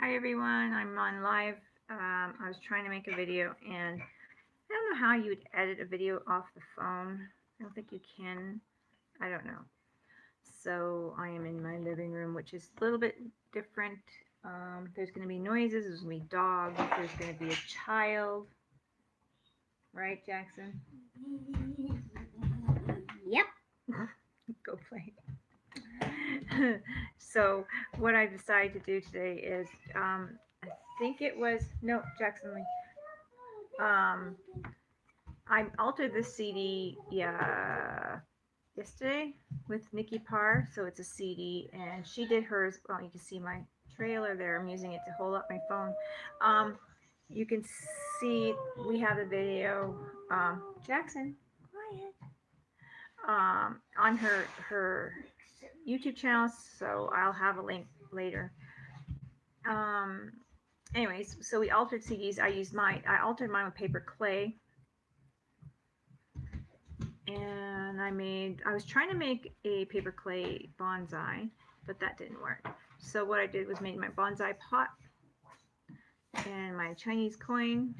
Hi everyone, I'm on live. I was trying to make a video and I don't know how you would edit a video off the phone. I don't think you can. I don't know. So I am in my living room, which is a little bit different. There's going to be noises, there's going to be dogs, there's going to be a child. Right, Jackson? Yep. Go play. So what I decided to do today is, I think it was, no, Jackson, I altered this CD yesterday with Nicky Parr, so it's a CD, and she did hers. Well, you can see my trailer there. I'm using it to hold up my phone. You can see we have a video. Jackson, quiet. On her YouTube channel, so I'll have a link later. Anyways, so we altered CDs. I altered mine with paper clay, and I was trying to make a paper clay bonsai, but that didn't work. So what I did was made my bonsai pot and my Chinese coin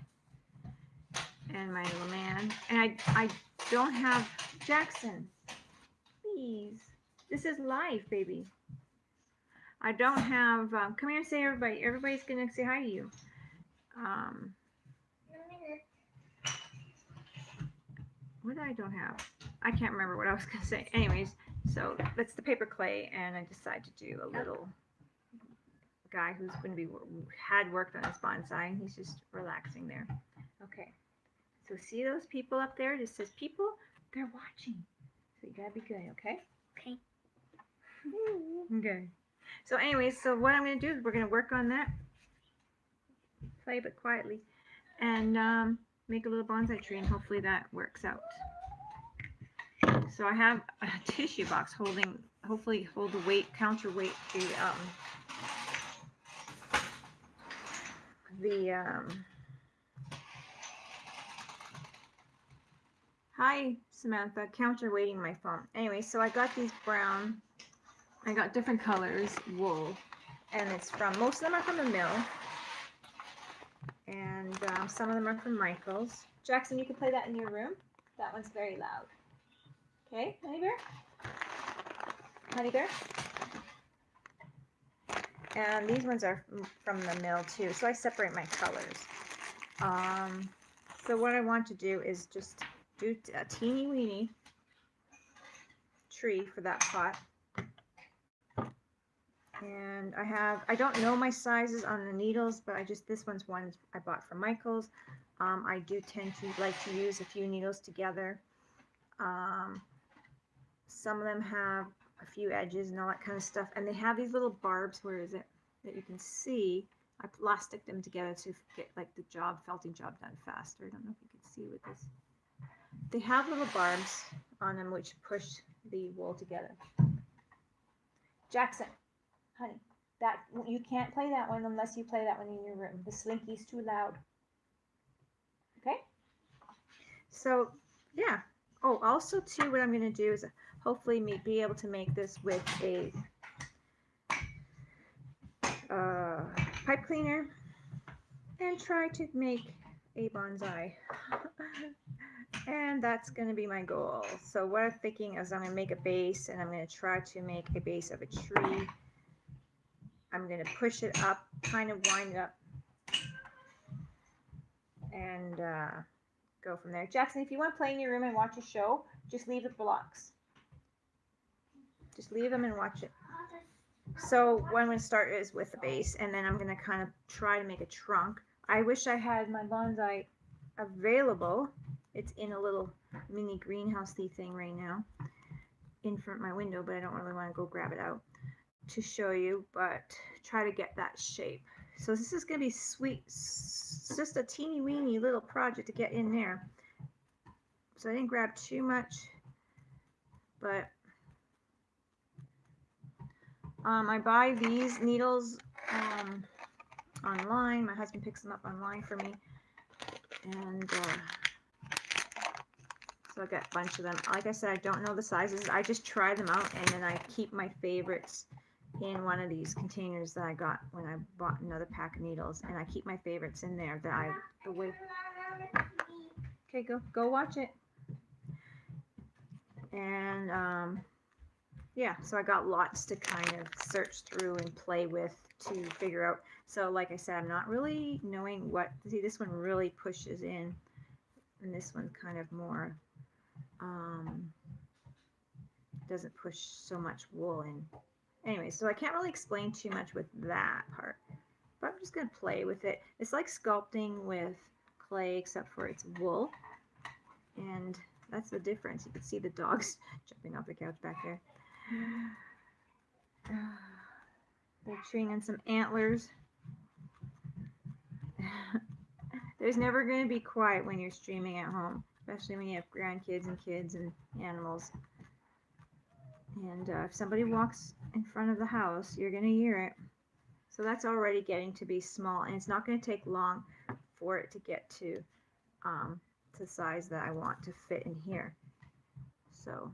and my little man. And I don't have Jackson. Please, this is live, baby. I don't have. Come here and say everybody. Everybody's gonna say hi to you. What I don't have? I can't remember what I was gonna say. Anyways, so that's the paper clay, and I decided to do a little guy who's going to be had worked on his bonsai. He's just relaxing there. Okay. So see those people up there? It just says people. They're watching. So you gotta be good, okay? Okay. Okay. So anyways, so what I'm gonna do is we're gonna work on that. Play but quietly, and make a little bonsai tree, and hopefully that works out. So I have a tissue box hopefully hold the weight, counterweight to hi Samantha, counterweighting my phone. Anyway, so I got these brown, I got different colors wool, and it's from, most of them are from the mill, and some of them are from Michael's. Jackson, you can play that in your room. That one's very loud. Okay, Honey Bear? Honey Bear? And these ones are from the mill too, so I separate my colors. So what I want to do is just do a teeny weeny tree for that pot. And I don't know my sizes on the needles, but this one's one I bought from Michael's. I do tend to like to use a few needles together. Some of them have a few edges and all that kind of stuff, and they have these little barbs, where is it, that you can see. I plastic them together to get like the felting job done faster. I don't know if you can see with this. They have little barbs on them which push the wool together. Jackson, honey, that you can't play that one unless you play that one in your room. The slinky's too loud. Okay? So, yeah. Oh, also too, what I'm going to do is hopefully be able to make this with a pipe cleaner and try to make a bonsai. And that's going to be my goal. So what I'm thinking is I'm going to make a base, and I'm going to try to make a base of a tree. I'm going to push it up, kind of wind it up, and go from there. Jackson, if you want to play in your room and watch a show, just leave the blocks. Just leave them and watch it. So what I'm going to start is with the base, and then I'm going to kind of try to make a trunk. I wish I had my bonsai available. It's in a little mini greenhouse-y thing right now in front of my window, but I don't really want to go grab it out to show you, but try to get that shape. So this is going to be sweet. It's just a teeny weeny little project to get in there. So I didn't grab too much, but I buy these needles online. My husband picks them up online for me, and so I got a bunch of them. Like I said, I don't know the sizes. I just try them out, and then I keep my favorites in one of these containers that I got when I bought another pack of needles, and I keep my favorites in there that I the way. Okay, go watch it. And yeah, so I got lots to kind of search through and play with to figure out. So like I said, I'm not really knowing what. See, this one really pushes in, and this one kind of more doesn't push so much wool in. Anyway, so I can't really explain too much with that part, but I'm just going to play with it. It's like sculpting with clay, except for it's wool, and that's the difference. You can see the dogs jumping off the couch back there. They're chewing on some antlers. There's never going to be quiet when you're streaming at home, especially when you have grandkids and kids and animals. And if somebody walks in front of the house, you're going to hear it. So that's already getting to be small, and it's not going to take long for it to get to the size that I want to fit in here. So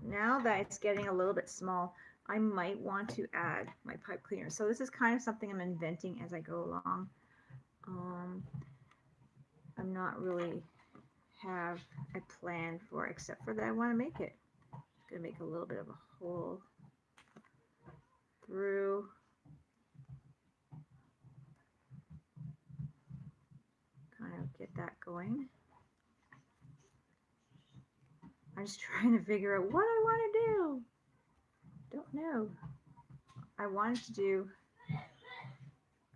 now that it's getting a little bit small, I might want to add my pipe cleaner. So this is kind of something I'm inventing as I go along. I'm not really have a plan for it, except for that I want to make it. I'm going to make a little bit of a hole through. Kind of get that going. I'm just trying to figure out what I want to do. Don't know. I wanted to do,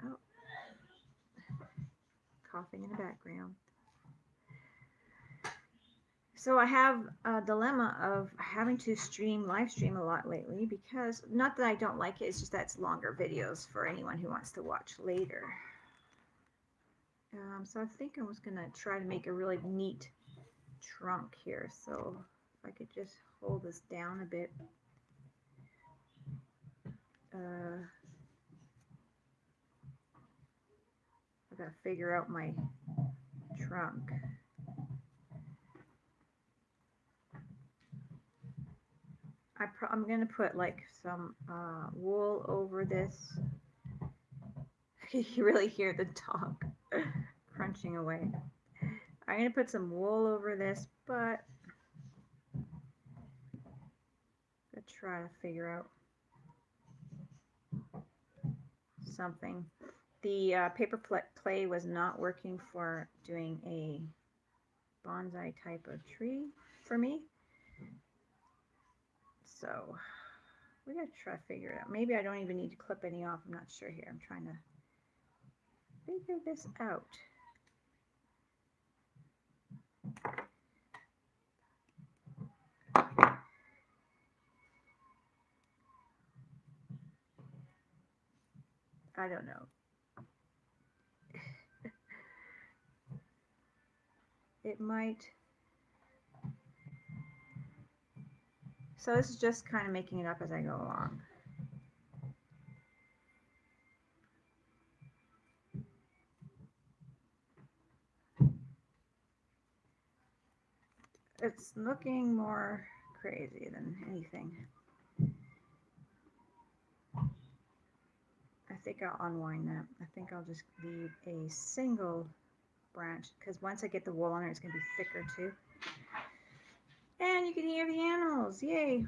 oh, coughing in the background. So I have a dilemma of having to live stream a lot lately, because not that I don't like it, it's just that it's longer videos for anyone who wants to watch later. So I think I was gonna try to make a really neat trunk here. So if I could just hold this down a bit. I gotta figure out my trunk. I'm gonna put like some wool over this. You really hear the dog crunching away. I'm gonna put some wool over this, but I'm gonna try to figure out something. The paper clay was not working for doing a bonsai type of tree for me. So we gotta try to figure it out. Maybe I don't even need to clip any off. I'm not sure here. I'm trying to figure this out. I don't know. It might. So this is just kind of making it up as I go along. It's looking more crazy than anything. I think I'll unwind that. I think I'll just leave a single branch, because once I get the wool on it, it's going to be thicker too. And you can hear the animals. Yay.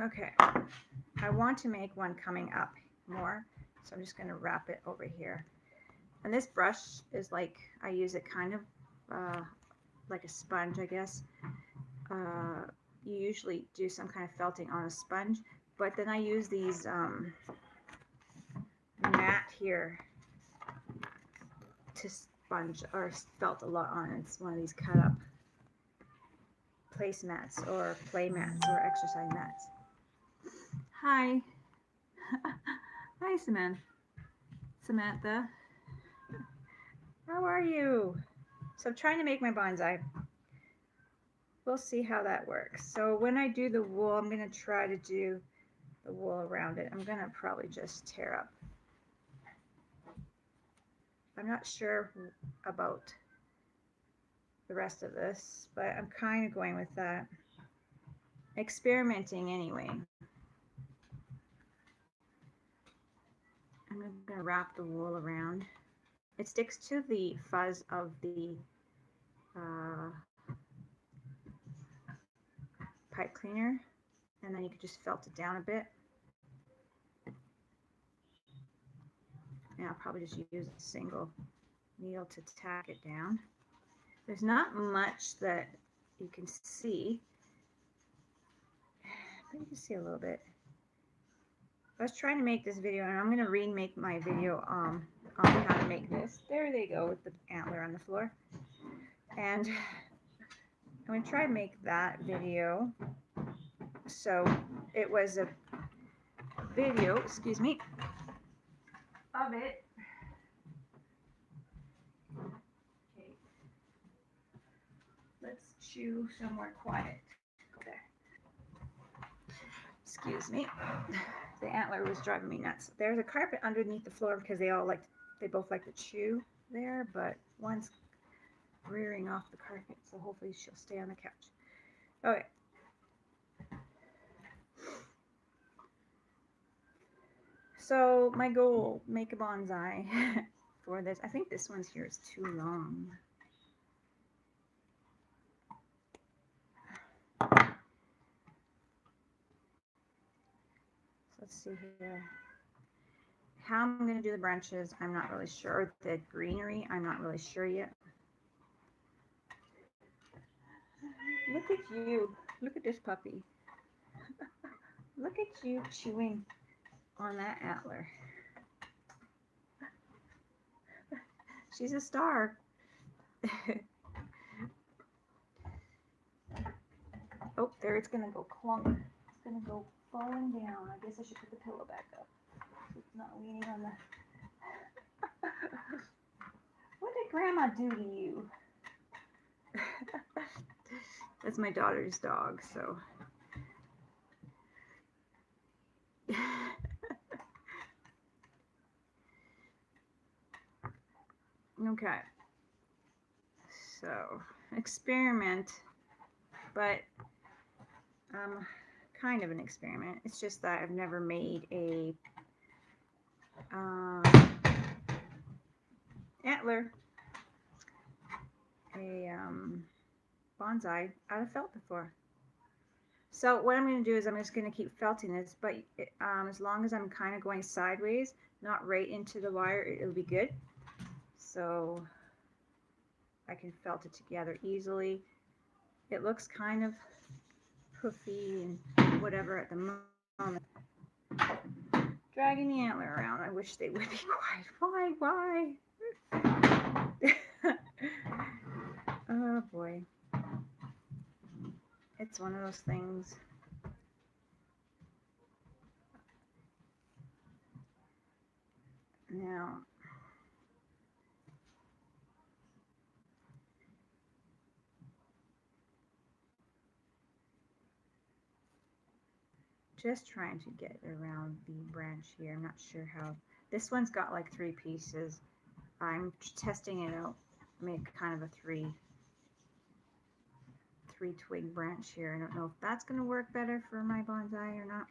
Okay. I want to make one coming up more, so I'm just going to wrap it over here. And this brush is like, I use it kind of like a sponge, I guess. You usually do some kind of felting on a sponge, but then I use these mat here to sponge or felt a lot on. It's one of these cut up placemats or play mats or exercise mats. Hi. Hi, Samantha. How are you? So I'm trying to make my bonsai. We'll see how that works. So when I do the wool, I'm going to try to do the wool around it. I'm going to probably just tear up. I'm not sure about the rest of this, but I'm kind of going with that. Experimenting anyway. I'm going to wrap the wool around. It sticks to the fuzz of the pipe cleaner, and then you can just felt it down a bit. And I'll probably just use a single needle to tack it down. There's not much that you can see. I think you can see a little bit. I was trying to make this video, and I'm going to remake my video on how to make this. There they go with the antler on the floor. And I'm going to try to make that video. So it was a video, excuse me, of it. Okay. Let's chew somewhere quiet. There. Excuse me. The antler was driving me nuts. There's a carpet underneath the floor because they both like to chew there, but one's rearing off the carpet, so hopefully she'll stay on the couch. Okay. So my goal, make a bonsai for this. I think this one's here is too long. Let's see here. How I'm going to do the branches, I'm not really sure. The greenery, I'm not really sure yet. Look at you. Look at this puppy. Look at you chewing on that antler. She's a star. Oh, there it's going to go clunk. It's going to go falling down. I guess I should put the pillow back up. It's not leaning on the... What did Grandma do to you? That's my daughter's dog, so... Okay. So, experiment, but kind of an experiment. It's just that I've never made a antler, a bonsai out of felt before. So what I'm going to do is I'm just going to keep felting this, but as long as I'm kind of going sideways, not right into the wire, it'll be good. So I can felt it together easily. It looks kind of poofy and whatever at the moment. Dragging the antler around. I wish they would be quiet. Why? Oh boy. It's one of those things. Now, just trying to get around the branch here. I'm not sure how. This one's got like 3 pieces. I'm testing it out. Make kind of a three twig branch here. I don't know if that's going to work better for my bonsai or not.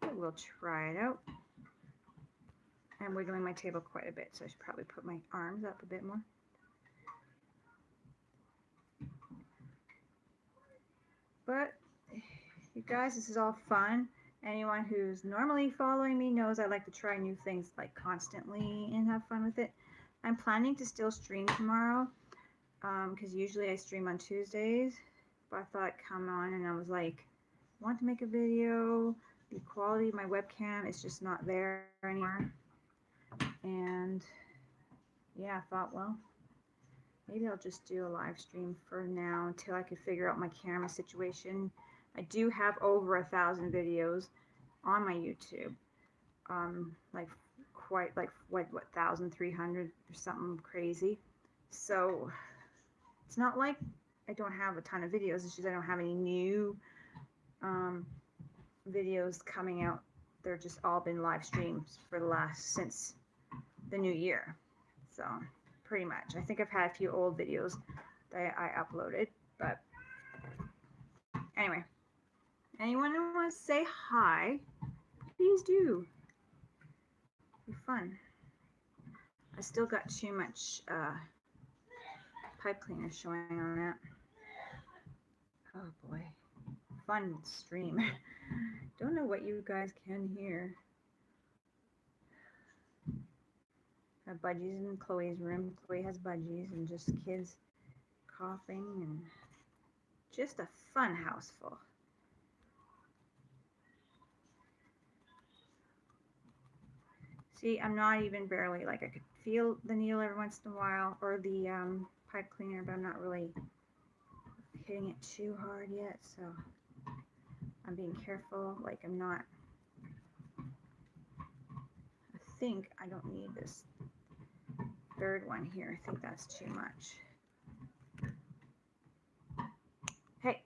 But we'll try it out. I'm wiggling my table quite a bit, so I should probably put my arms up a bit more. But you guys, this is all fun. Anyone who's normally following me knows I like to try new things like constantly and have fun with it. I'm planning to still stream tomorrow because usually I stream on Tuesdays. But I thought I'd come on and I was like, I want to make a video. The quality of my webcam is just not there anymore. And yeah, I thought, well, maybe I'll just do a live stream for now until I can figure out my camera situation. I do have over 1,000 videos on my YouTube. Like 1,300 or something crazy. So it's not like I don't have a ton of videos. It's just I don't have any new videos coming out. They're just all been live streams for the since the new year. So pretty much. I think I've had a few old videos that I uploaded, but anyway. Anyone who wants to say hi, Please do. Be fun. I still got too much pipe cleaner showing on that. Oh boy. Fun stream. Don't know what you guys can hear. Got budgies in Chloe's room. Chloe has budgies and just kids coughing and just a fun house full. See, I'm not even barely, like I could feel the needle every once in a while or the pipe cleaner, but I'm not really hitting it too hard yet, so I'm being careful. Like I'm not, I think I don't need this third one here. I think that's too much. Hey,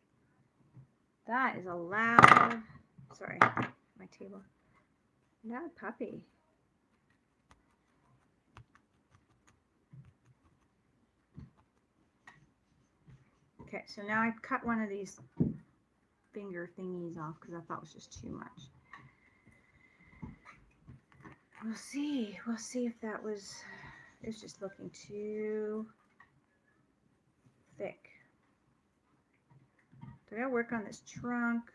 that is a loud, sorry, my table, loud puppy. Okay, so now I cut one of these finger thingies off because I thought it was just too much. We'll see if that was, it's just looking too thick. So I gotta work on this trunk.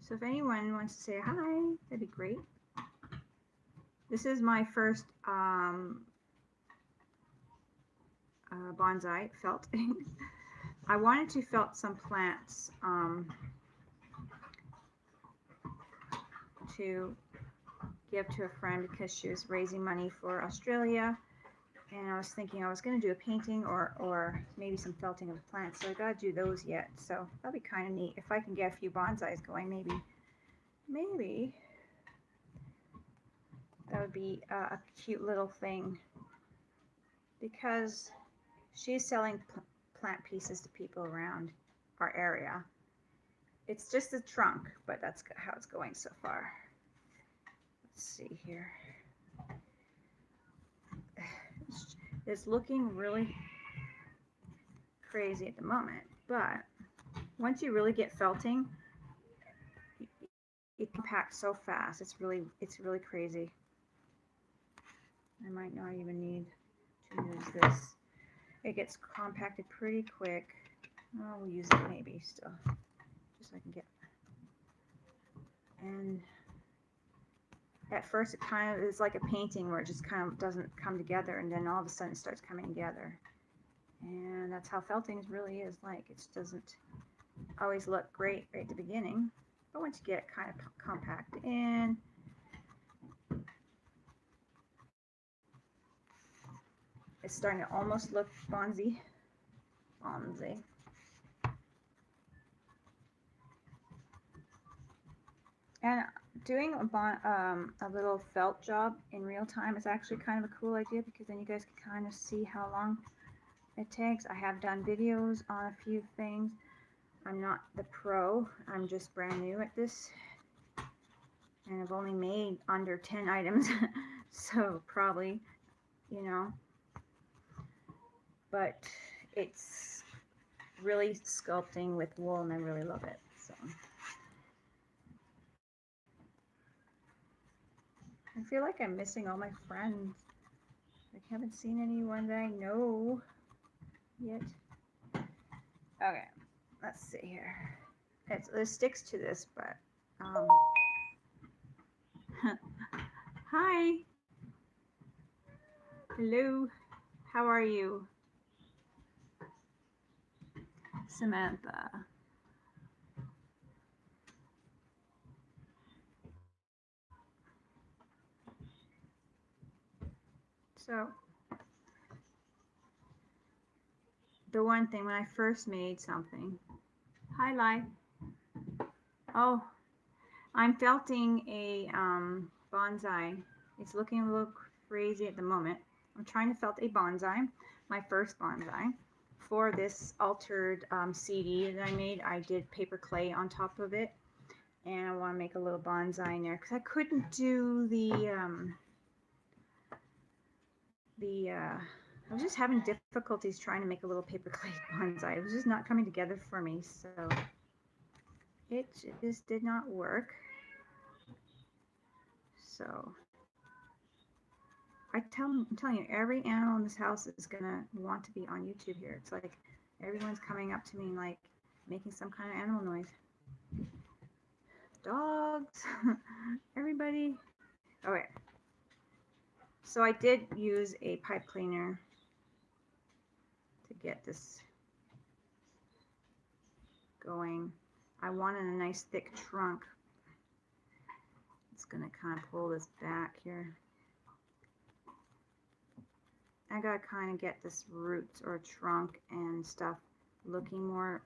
So if anyone wants to say hi, that'd be great. This is my first bonsai felting. I wanted to felt some plants to give to a friend because she was raising money for Australia, and I was thinking I was going to do a painting or maybe some felting of plants, so I got to do those yet. So that'll be kind of neat if I can get a few bonsais going. Maybe that would be a cute little thing, because she's selling plant pieces to people around our area. It's just a trunk, but that's how it's going so far. Let's see here. It's looking really crazy at the moment, but once you really get felting, it compacts so fast. It's really crazy. I might not even need to use this. It gets compacted pretty quick. Oh, we'll use it maybe still, just so I can get. And at first it kind of is like a painting where it just kind of doesn't come together, and then all of a sudden it starts coming together. And that's how felting really is like. It just doesn't always look great right at the beginning, but once you get it kind of compact in, it's starting to almost look bonsai. And doing a little felt job in real time is actually kind of a cool idea, because then you guys can kind of see how long it takes. I have done videos on a few things. I'm not the pro. I'm just brand new at this. And I've only made under 10 items. So probably, you know. But it's really sculpting with wool, and I really love it. So I feel like I'm missing all my friends. I haven't seen anyone that I know yet. Okay, let's see here. It sticks to this, but hi. Hello. How are you? Samantha. So the one thing when I first made something. Hi, Lai. Oh, I'm felting a bonsai. It's looking a little crazy at the moment. I'm trying to felt a bonsai, my first bonsai. For this altered CD that I made, I did paper clay on top of it, and I want to make a little bonsai in there because I couldn't do the I was just having difficulties trying to make a little paper clay bonsai. It was just not coming together for me, so it just did not work. So I'm telling you, every animal in this house is gonna want to be on YouTube here. It's like everyone's coming up to me like making some kind of animal noise. Dogs, everybody. Okay. So I did use a pipe cleaner to get this going. I wanted a nice thick trunk. It's gonna kind of pull this back here. I gotta kind of get this root or trunk and stuff looking more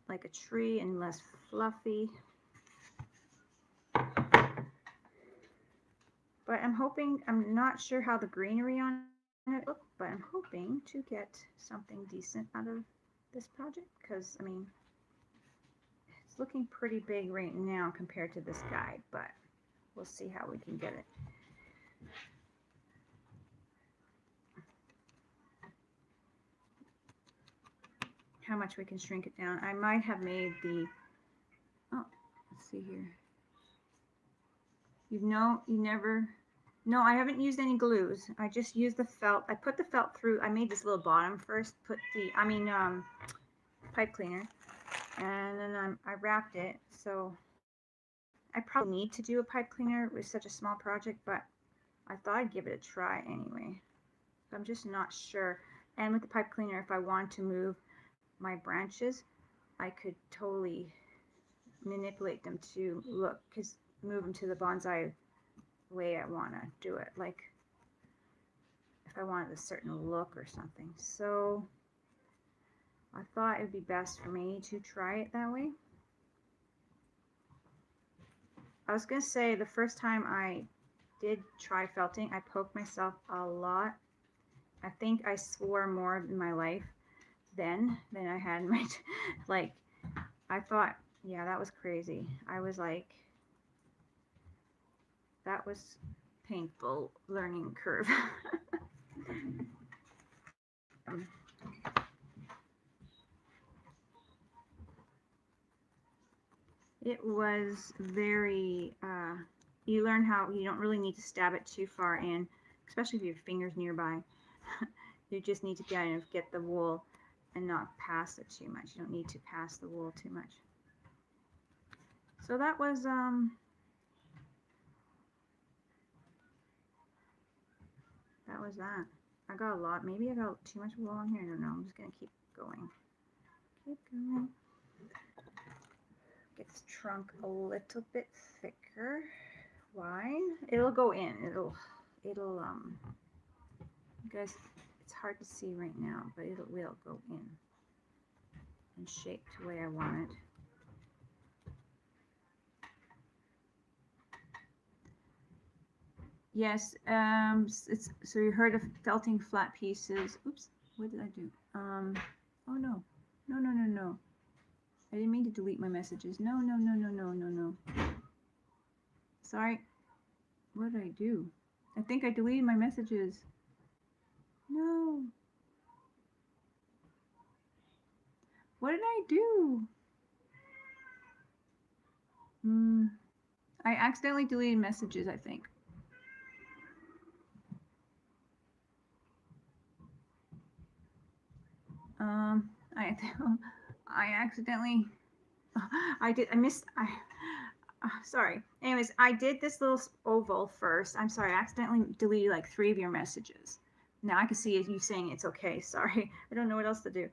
like a tree and less fluffy. But I'm hoping, I'm not sure how the greenery on it looks, but I'm hoping to get something decent out of this project, because I mean, it's looking pretty big right now compared to this guy, but we'll see how we can get it. How much we can shrink it down. I might have made the, oh, let's see here. No, I haven't used any glues. I just used the felt. I put the felt through. I made this little bottom first, put the, pipe cleaner, and then I wrapped it. So I probably need to do a pipe cleaner with such a small project, but I thought I'd give it a try anyway. I'm just not sure. And with the pipe cleaner, if I want to move my branches, I could totally manipulate them to look, move them to the bonsai way I want to do it, like if I wanted a certain look or something. So I thought it would be best for me to try it that way. I was gonna say the first time I did try felting, I poked myself a lot. I think I swore more in my life then than I had in my like, I thought, yeah, that was crazy. I was like, that was painful learning curve. It was very, you learn how you don't really need to stab it too far in, especially if you have fingers nearby. You just need to kind of get the wool and not pass it too much. You don't need to pass the wool too much. So that was, that. I got a lot. Maybe I got too much wool on here. I don't know. I'm just going to keep going. Keep going. Get this trunk a little bit thicker. Why? It'll go in. It'll, you guys, it's hard to see right now, but it will go in and shaped the way I want it. Yes, it's, so you heard of felting flat pieces. Oops, what did I do? Oh no, no. I didn't mean to delete my messages. No. Sorry. What did I do? I think I deleted my messages. No. What did I do? I accidentally deleted messages, I think. I accidentally, sorry. Anyways, I did this little oval first. I'm sorry, I accidentally deleted like 3 of your messages. Now I can see you saying it's okay. Sorry, I don't know what else to do.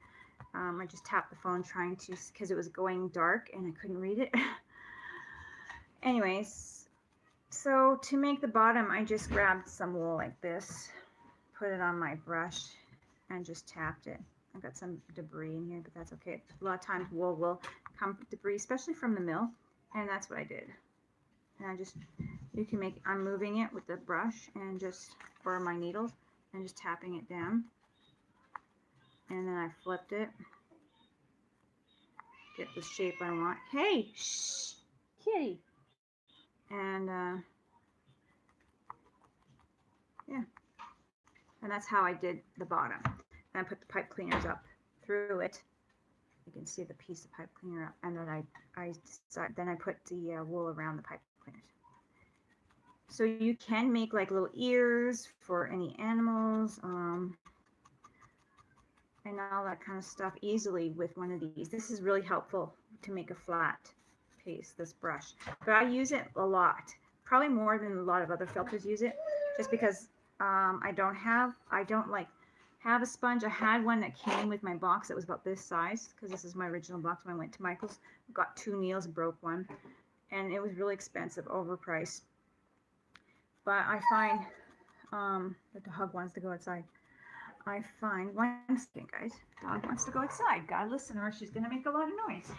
I just tapped the phone trying to, because it was going dark and I couldn't read it. Anyways, so to make the bottom, I just grabbed some wool like this, put it on my brush, and just tapped it. I've got some debris in here, but that's okay. A lot of times wool will come with debris, especially from the mill, and that's what I did. And I just, you can make, I'm moving it with the brush and just, or my needles, and just tapping it down. And then I flipped it. Get the shape I want. Hey, shh, kitty. And yeah. And that's how I did the bottom. And I put the pipe cleaners up through it. You can see the piece of pipe cleaner up, and then I put the wool around the pipe cleaners. So you can make like little ears for any animals, and all that kind of stuff easily with one of these. This is really helpful to make a flat piece, this brush. But I use it a lot, probably more than a lot of other felters use it, just because I don't like have a sponge. I had one that came with my box that was about this size, because this is my original box when I went to Michael's. Got 2 needles, broke one, and it was really expensive, overpriced. But I find that the dog wants to go outside. I find, one second guys, dog wants to go outside. Gotta listen or she's gonna make a lot of noise.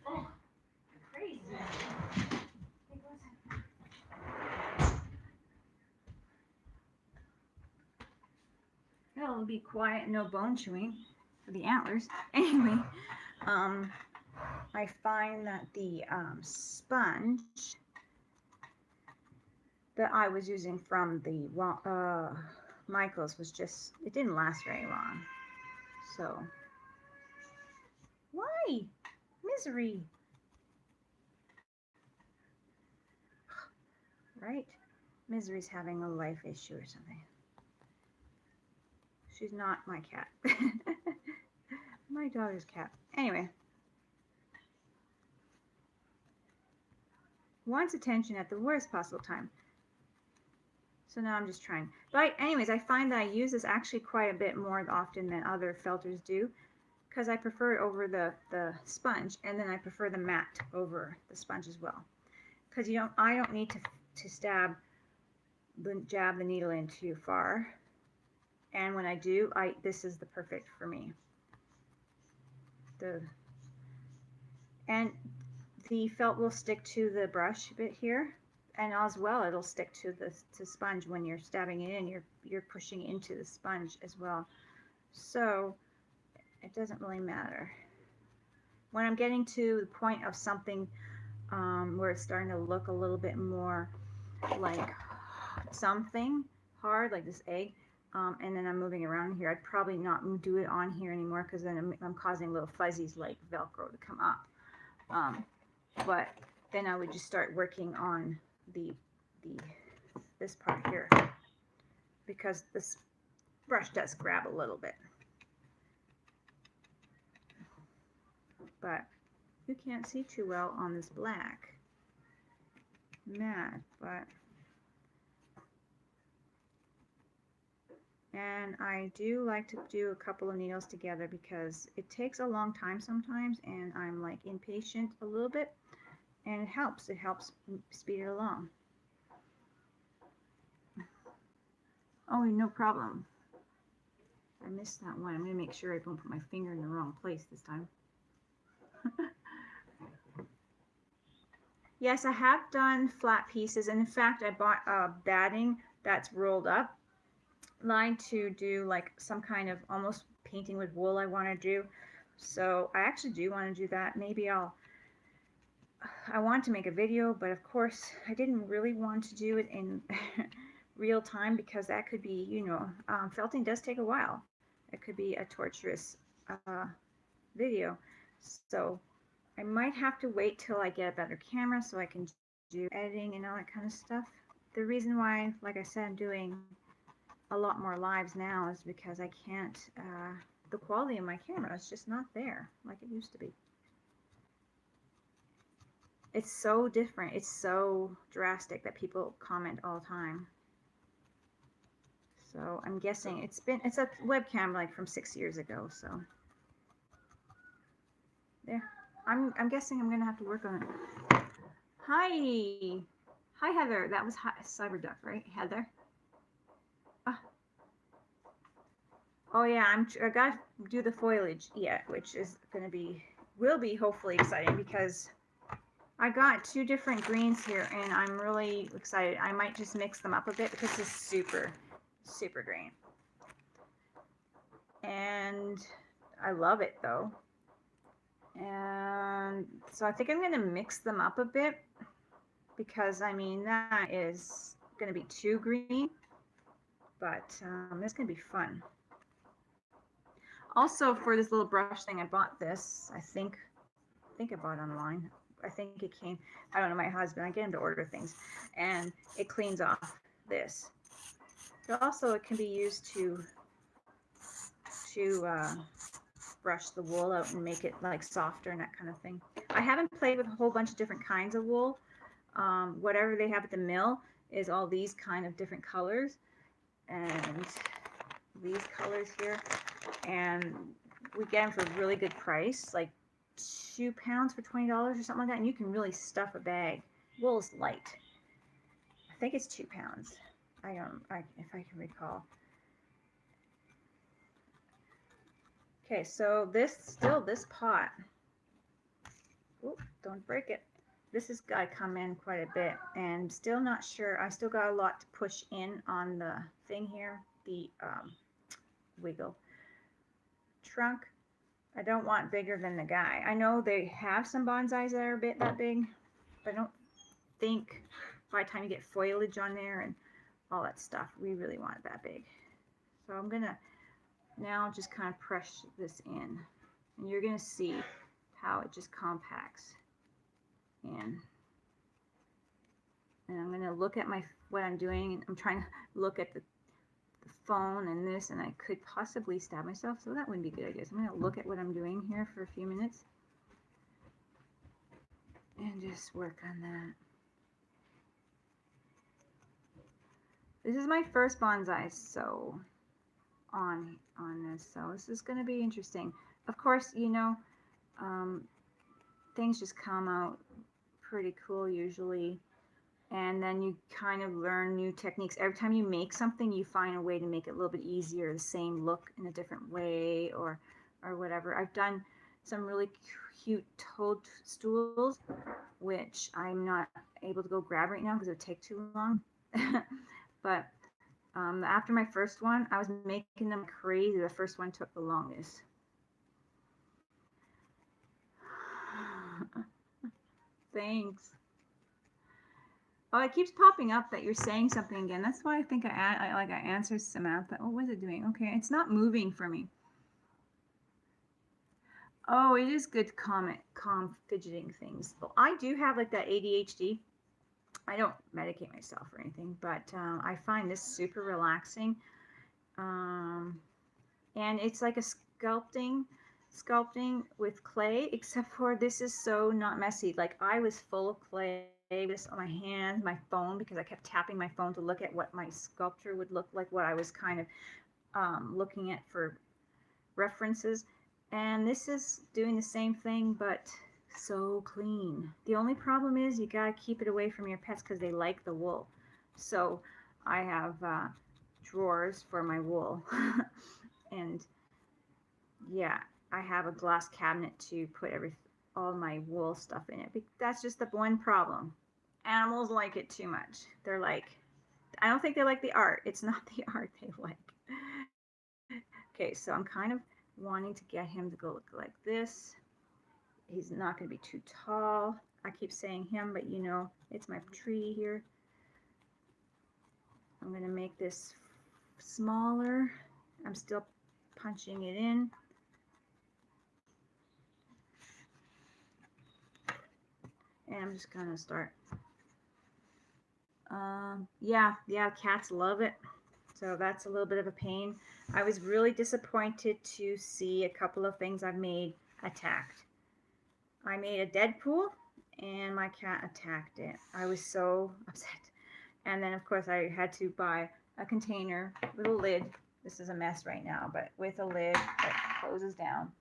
Oh, crazy. It'll be quiet, no bone chewing for the antlers. Anyway, I find that the sponge that I was using from the Michael's was just, it didn't last very long. So, why? Misery. Right? Misery's having a life issue or something. She's not my cat. My daughter's cat. Anyway. Wants attention at the worst possible time. So now I'm just trying. But anyways, I find that I use this actually quite a bit more often than other felters do, because I prefer it over the sponge, and then I prefer the matte over the sponge as well. Because I don't need to jab the needle in too far. And when I do, this is the perfect for me. And the felt will stick to the brush a bit here, and as well it'll stick to the sponge when you're stabbing it in. You're pushing into the sponge as well, so it doesn't really matter. When I'm getting to the point of something where it's starting to look a little bit more like something hard, like this egg, and then I'm moving around here, I'd probably not do it on here anymore, because then I'm causing little fuzzies like Velcro to come up. But then I would just start working on this part here, because this brush does grab a little bit. But you can't see too well on this black mat, but and I do like to do a couple of needles together, because it takes a long time sometimes, and I'm like impatient a little bit, and it helps speed it along. Oh, no problem. I missed that one. I'm going to make sure I don't put my finger in the wrong place this time. Yes, I have done flat pieces, and in fact I bought batting that's rolled up line to do like some kind of almost painting with wool I want to do. So I actually do want to do that. Maybe I want to make a video, but of course I didn't really want to do it in real time, because that could be, felting does take a while. It could be a torturous video. So I might have to wait till I get a better camera so I can do editing and all that kind of stuff. The reason why, like I said, I'm doing a lot more lives now is because I can't, the quality of my camera is just not there like it used to be. It's so different. It's so drastic that people comment all the time. So I'm guessing it's a webcam like from 6 years ago. So yeah, I'm guessing I'm gonna have to work on it. Hi Heather. That was Cyberduck, right? Heather. Oh yeah, I gotta do the foliage yet, which is will be hopefully exciting, because I got 2 different greens here and I'm really excited. I might just mix them up a bit, because it's super green. And I love it though. And so I think I'm gonna mix them up a bit. because I mean, that is going to be too green, but it's going to be fun. Also, for this little brush thing, I bought this. I think I bought it online. I think it came. I don't know. My husband. I get him to order things, and it cleans off this. But also, it can be used to brush the wool out and make it like softer and that kind of thing. I haven't played with a whole bunch of different kinds of wool. Whatever they have at the mill is all these kind of different colors, and these colors here, and we get them for a really good price, like £2 for $20 or something like that, and you can really stuff a bag. Wool is light. I think it's £2. If I can recall. Okay, so this pot. Oop, don't break it. This has got to come in quite a bit, and still not sure. I still got a lot to push in on the thing here, the wiggle trunk. I don't want bigger than the guy. I know they have some bonsais that are a bit that big, but I don't think by the time you get foliage on there and all that stuff, we really want it that big. So I'm gonna now just kind of press this in, and you're gonna see how it just compacts in. And I'm gonna look at what I'm doing. I'm trying to look at the phone and this, and I could possibly stab myself, so that wouldn't be a good idea. So I'm going to look at what I'm doing here for a few minutes and just work on that. This is my first bonsai so on this, so this is going to be interesting. Of course, you know, things just come out pretty cool usually. And then you kind of learn new techniques. Every time you make something, you find a way to make it a little bit easier, the same look in a different way, or whatever. I've done some really cute toadstools, which I'm not able to go grab right now because it would take too long. But after my first one, I was making them crazy. The first one took the longest. Thanks. Oh, it keeps popping up that you're saying something again. That's why I think I answered Samantha. Oh, what is it doing? Okay, it's not moving for me. Oh, it is good calm fidgeting things. Well, I do have like that ADHD. I don't medicate myself or anything, but I find this super relaxing. And it's like a sculpting with clay, except for this is so not messy. Like I was full of clay. This on my hands, my phone, because I kept tapping my phone to look at what my sculpture would look like, what I was kind of looking at for references. And this is doing the same thing, but so clean. The only problem is you gotta keep it away from your pets because they like the wool. So I have drawers for my wool. And yeah, I have a glass cabinet to put all my wool stuff in it. That's just the one problem. Animals like it too much. They're like, I don't think they like the art. It's not the art they like. Okay, so I'm kind of wanting to get him to go look like this. He's not going to be too tall. I keep saying him, but you know, it's my tree here. I'm going to make this smaller. I'm still punching it in. And I'm just going to start. Yeah, cats love it. So that's a little bit of a pain. I was really disappointed to see a couple of things I've made attacked. I made a Deadpool and my cat attacked it. I was so upset. And then of course I had to buy a container with a lid. This is a mess right now, but with a lid that closes down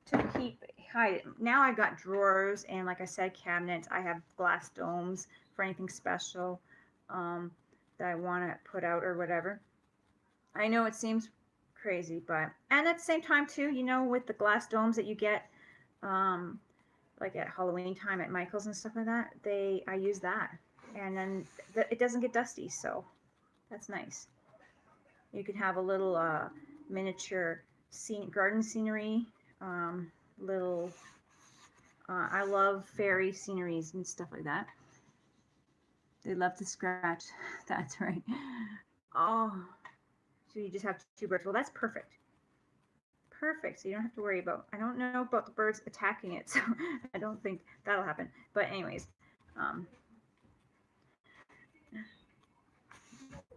to hide it. Now I've got drawers and, like I said, cabinets. I have glass domes for anything special that I want to put out or whatever. I know it seems crazy, but, and at the same time too, you know, with the glass domes that you get like at Halloween time at Michael's and stuff like that, I use that, and then it doesn't get dusty, so that's nice. You could have a little miniature garden scenery, little I love fairy sceneries and stuff like that. They love to scratch. That's right. Oh, so you just have two birds. Well, that's perfect. Perfect. So you don't have to worry about, I don't know about the birds attacking it, so I don't think that'll happen. But anyways,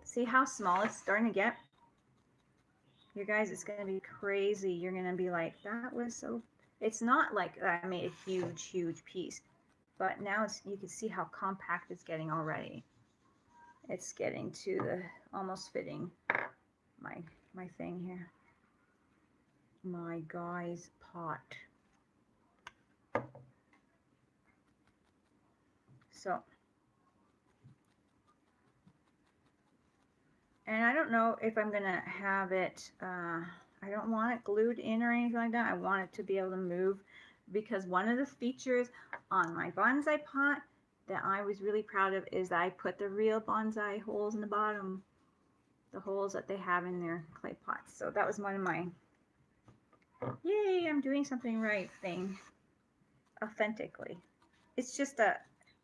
see how small it's starting to get? You guys, it's going to be crazy. You're going to be like, that was so, it's not like I made a huge, huge piece, but now it's, you can see how compact it's getting already. It's getting to the, almost fitting my thing here. My guy's pot. So, and I don't know if I'm gonna have it, I don't want it glued in or anything like that. I want it to be able to move, because one of the features on my bonsai pot that I was really proud of is that I put the real bonsai holes in the bottom, the holes that they have in their clay pots. So that was one of my, yay, I'm doing something right thing, authentically. It's just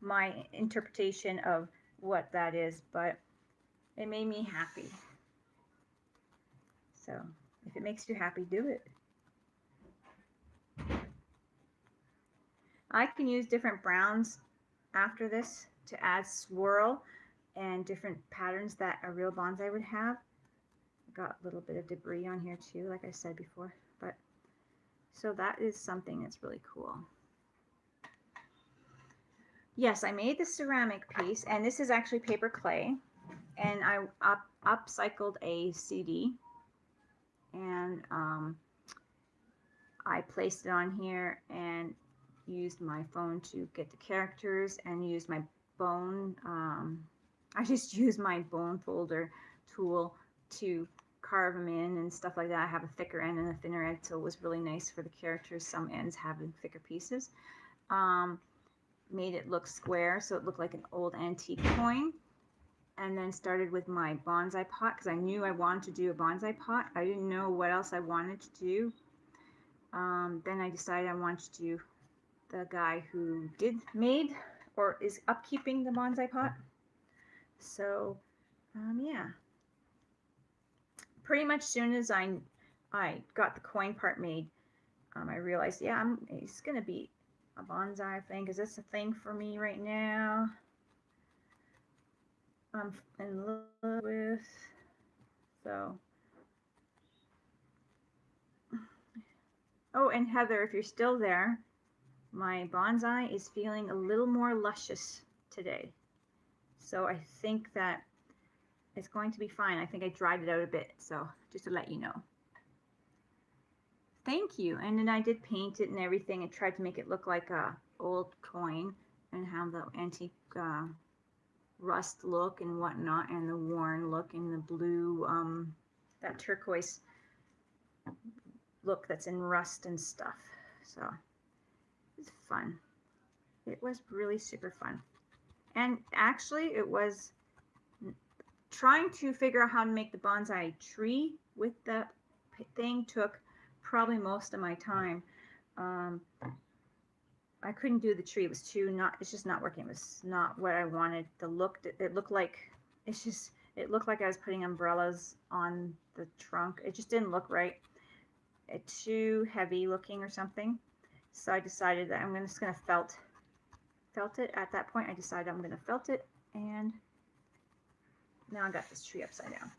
my interpretation of what that is, but it made me happy. So if it makes you happy, do it. I can use different browns after this to add swirl and different patterns that a real bonsai would have. Got a little bit of debris on here too, like I said before, but so that is something that's really cool. Yes, I made the ceramic piece, and this is actually paper clay, and I upcycled a CD, and I placed it on here and used my phone to get the characters, and used my bone, I just used my bone folder tool to carve them in and stuff like that. I have a thicker end and a thinner end, so it was really nice for the characters, some ends having thicker pieces. Made it look square, so it looked like an old antique coin. And then started with my bonsai pot, because I knew I wanted to do a bonsai pot. I didn't know what else I wanted to do. Then I decided I wanted to do the guy who made or is upkeeping the bonsai pot. So yeah, pretty much soon as I got the coin part made, I realized, yeah, it's gonna be a bonsai thing, because it's a thing for me right now. I'm in love with, so. Oh, and Heather, if you're still there, my bonsai is feeling a little more luscious today. So I think that it's going to be fine. I think I dried it out a bit, so just to let you know. Thank you. And then I did paint it and everything and tried to make it look like a old coin and have the antique rust look and whatnot, and the worn look, and the blue, that turquoise look that's in rust and stuff. So it's fun. It was really super fun. And actually it was trying to figure out how to make the bonsai tree with the thing took probably most of my time. I couldn't do the tree. It was it's just not working. It was not what I wanted. The look, it looked like, it looked like I was putting umbrellas on the trunk. It just didn't look right. It's too heavy looking or something. So I decided that I'm just going to felt it. At that point, I decided I'm going to felt it, and now I got this tree upside down.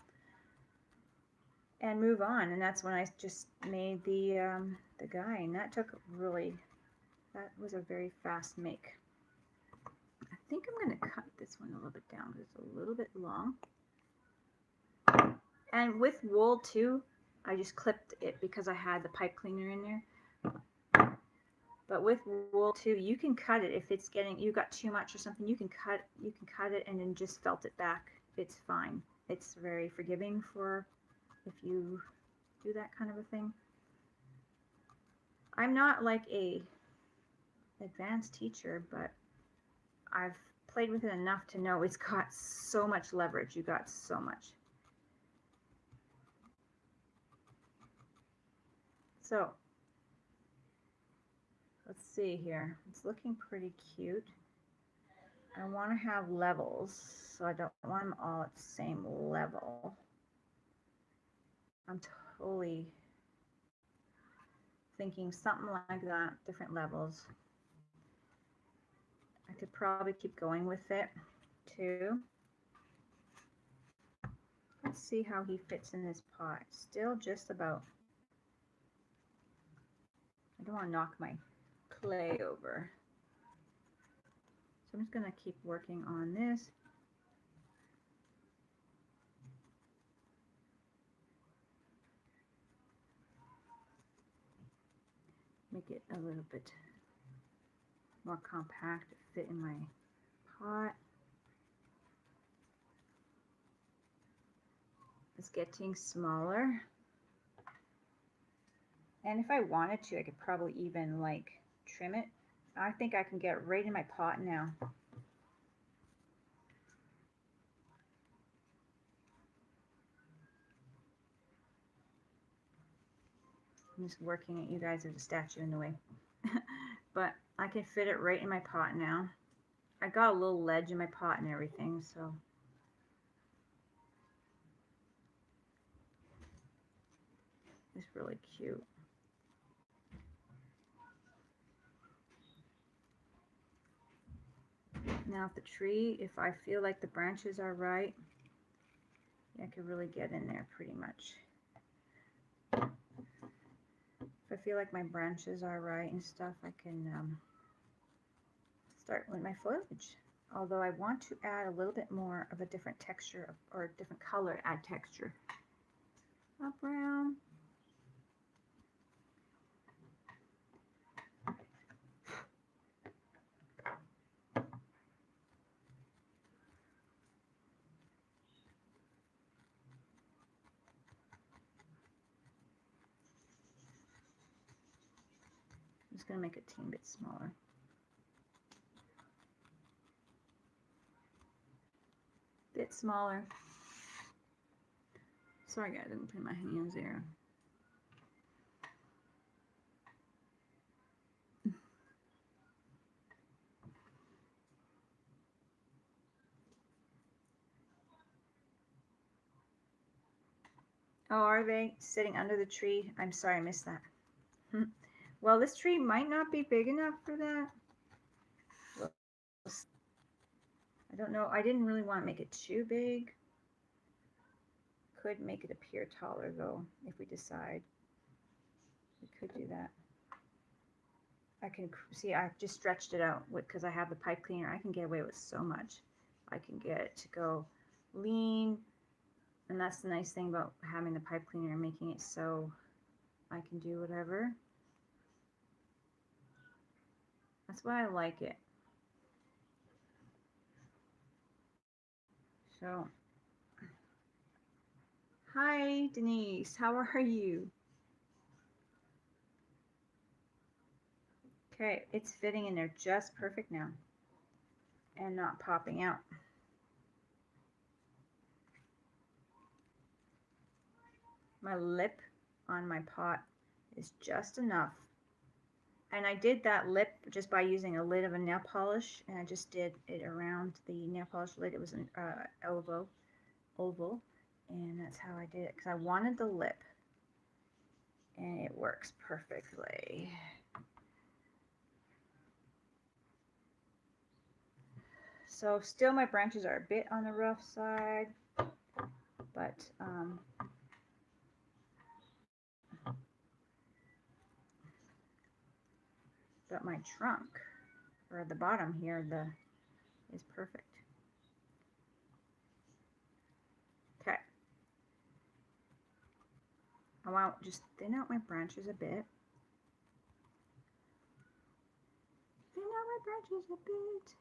And move on, and that's when I just made the guy, and that was a very fast make. I think I'm going to cut this one a little bit down because it's a little bit long. And with wool too, I just clipped it because I had the pipe cleaner in there. But with wool too, you can cut it if it's you got too much or something. You can cut it and then just felt it back. It's fine. It's very forgiving for if you do that kind of a thing. I'm not like a advanced teacher, but I've played with it enough to know it's got so much leverage. You got so much. So let's see here. It's looking pretty cute. I want to have levels, so I don't want them all at the same level. I'm totally thinking something like that, different levels. I could probably keep going with it too. Let's see how he fits in this pot. Still just about. I don't want to knock my clay over. So I'm just going to keep working on this. Make it a little bit more compact to fit in my pot. It's getting smaller. And if I wanted to, I could probably even like trim it. I think I can get right in my pot now. I'm just working at you guys. There's a statue in the way. But I can fit it right in my pot now. I got a little ledge in my pot and everything, so. It's really cute. Now the tree, if I feel like the branches are right, I can really get in there pretty much. If I feel like my branches are right and stuff, I can start with my foliage. Although I want to add a little bit more of a different texture or a different color, add texture. A brown. I'm just going to make it a teeny bit smaller. Bit smaller. Sorry guys, I didn't put my hands there. Oh, are they sitting under the tree? I'm sorry, I missed that. Well, this tree might not be big enough for that. I don't know. I didn't really want to make it too big. Could make it appear taller though, if we decide. We could do that. I can see I've just stretched it out because I have the pipe cleaner. I can get away with so much. I can get it to go lean. And that's the nice thing about having the pipe cleaner and making it so I can do whatever. That's why I like it. So, hi Denise, how are you? Okay, it's fitting in there just perfect now and not popping out. My lip on my pot is just enough. And I did that lip just by using a lid of a nail polish, and I just did it around the nail polish lid. It was an oval, and that's how I did it because I wanted the lip, and it works perfectly. So still my branches are a bit on the rough side, but my trunk, or the bottom here, is perfect. Okay. I want to just thin out my branches a bit. Thin out my branches a bit.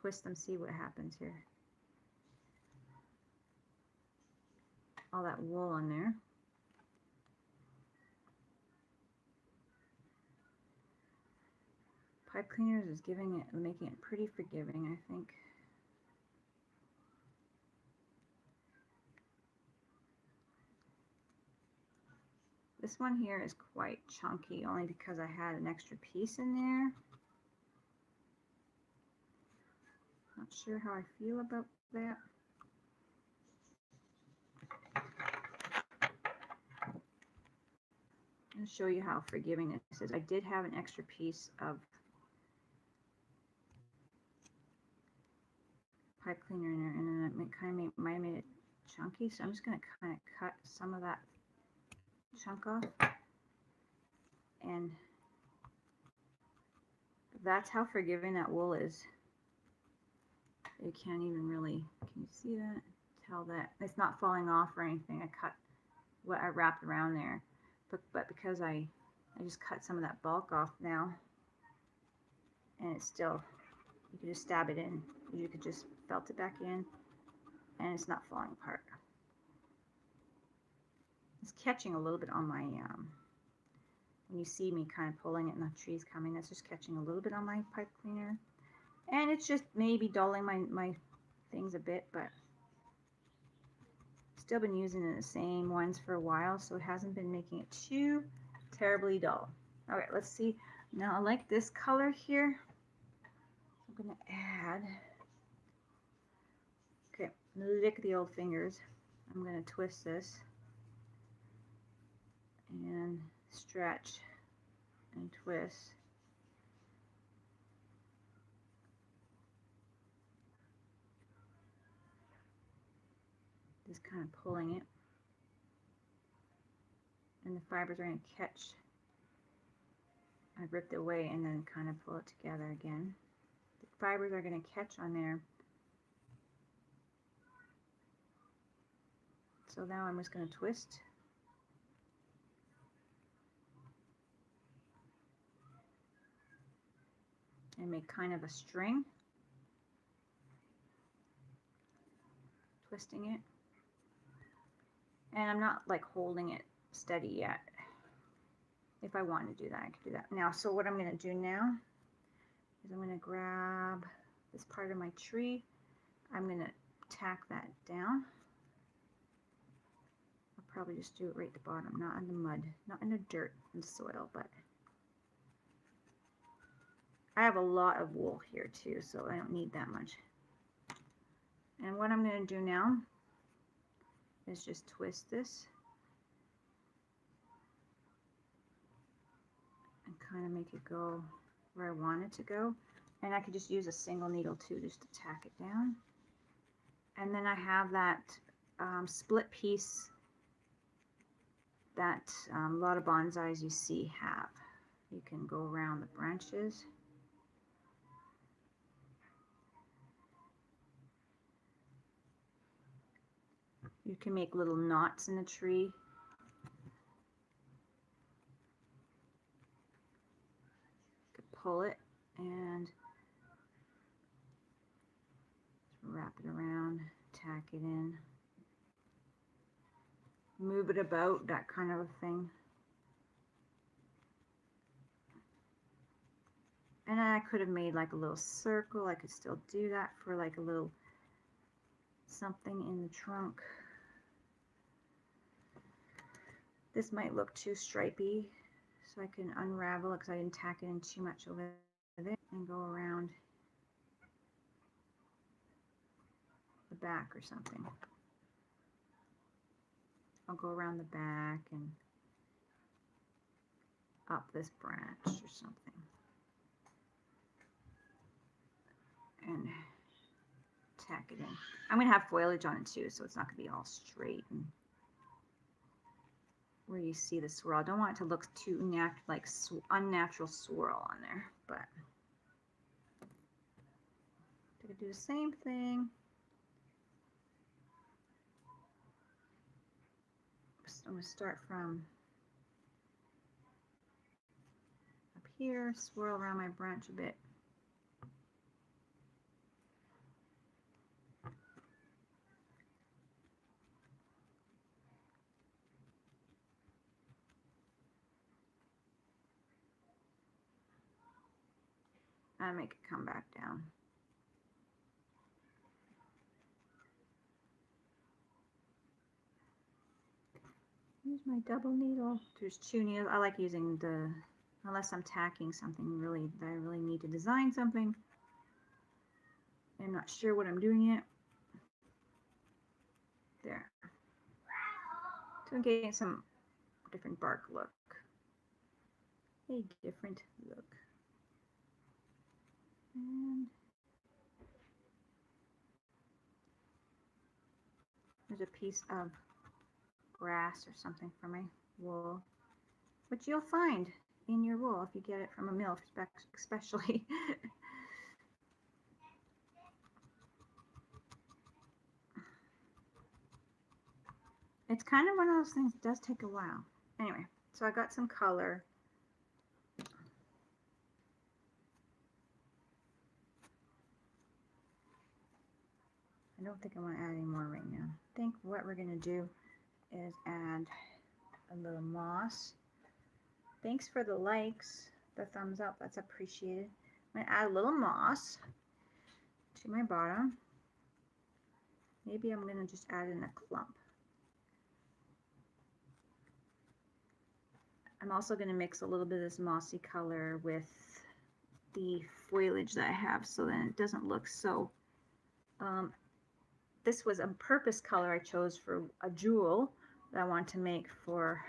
Twist them, see what happens here. All that wool on there. Pipe cleaners is making it pretty forgiving, I think. This one here is quite chunky, only because I had an extra piece in there. Not sure how I feel about that. I'll show you how forgiving this is. I did have an extra piece of pipe cleaner in there, and then it kind of might have made it chunky, so I'm just going to kind of cut some of that chunk off. And that's how forgiving that wool is. You can't even really, can you see that? Tell that it's not falling off or anything. I cut what I wrapped around there, but because I just cut some of that bulk off now, and it's still, you can just stab it in. You could just felt it back in, and it's not falling apart. It's catching a little bit on my, when you see me kind of pulling it and the tree's coming, that's just catching a little bit on my pipe cleaner. And it's just maybe dulling my things a bit, but still been using the same ones for a while, so it hasn't been making it too terribly dull. All right, let's see. Now I like this color here. I'm gonna add, okay, lick the old fingers. I'm gonna twist this and stretch and twist. Just kind of pulling it, and the fibers are going to catch. I ripped it away and then kind of pull it together again. The fibers are going to catch on there. So now I'm just going to twist. And make kind of a string. Twisting it. And I'm not like holding it steady yet. If I want to do that, I could do that. Now, so what I'm going to do now is I'm going to grab this part of my tree. I'm going to tack that down. I'll probably just do it right at the bottom, not in the mud, not in the dirt and soil, but I have a lot of wool here too, so I don't need that much. And what I'm going to do now is just twist this and kind of make it go where I want it to go. And I could just use a single needle too, just to tack it down. And then I have that split piece that a lot of bonsais you see have. You can go around the branches. You can make little knots in the tree. You could pull it and wrap it around, tack it in, move it about, that kind of a thing. And I could have made like a little circle. I could still do that for like a little something in the trunk. This might look too stripy, so I can unravel it because I didn't tack it in too much over there, and go around the back or something. I'll go around the back and up this branch or something. And tack it in. I'm going to have foliage on it too, so it's not going to be all straight and where you see the swirl. I don't want it to look too like unnatural swirl on there, but I'm going to do the same thing. So I'm going to start from up here, swirl around my branch a bit. And make it come back down. Use my double needle. There's 2 needles. I like using the, unless I'm tacking something really that I really need to design something. I'm not sure what I'm doing yet. There. So I'm getting some different bark look. A different look. And there's a piece of grass or something for my wool, which you'll find in your wool if you get it from a mill, especially. It's kind of one of those things that does take a while. Anyway, so I got some color. I don't think I want to add any more right now. I think what we're going to do is add a little moss. Thanks for the likes, the thumbs up, that's appreciated. I'm going to add a little moss to my bottom. Maybe I'm going to just add in a clump. I'm also going to mix a little bit of this mossy color with the foliage that I have so then it doesn't look so... this was a purpose color I chose for a jewel that I want to make for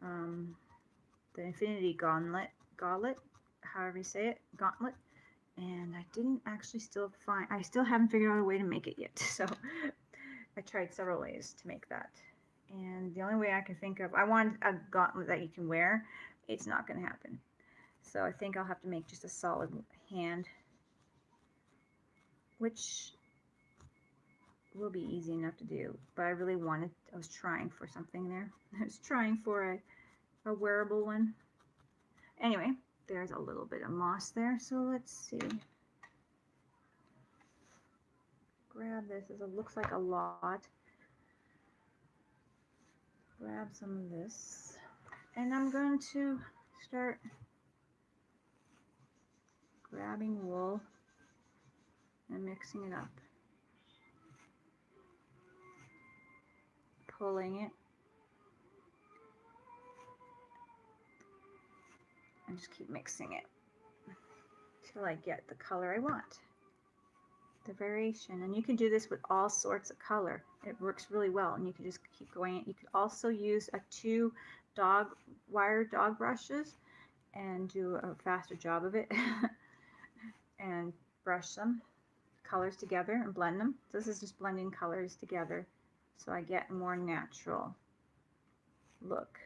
the Infinity Gauntlet, however you say it, Gauntlet. And I didn't actually I still haven't figured out a way to make it yet. So I tried several ways to make that. And the only way I can think of, I want a gauntlet that you can wear. It's not going to happen. So I think I'll have to make just a solid hand, which will be easy enough to do. But I really wanted, I was trying for something there. I was trying for a wearable one. Anyway, there's a little bit of moss there. So let's see. Grab this. It looks like a lot. Grab some of this, and I'm going to start grabbing wool and mixing it up, pulling it, and just keep mixing it till I get the color I want, the variation. And you can do this with all sorts of color. It works really well, and you can just keep going. You could also use a 2 wire dog brushes and do a faster job of it and brush some colors together and blend them. So this is just blending colors together so I get a more natural look.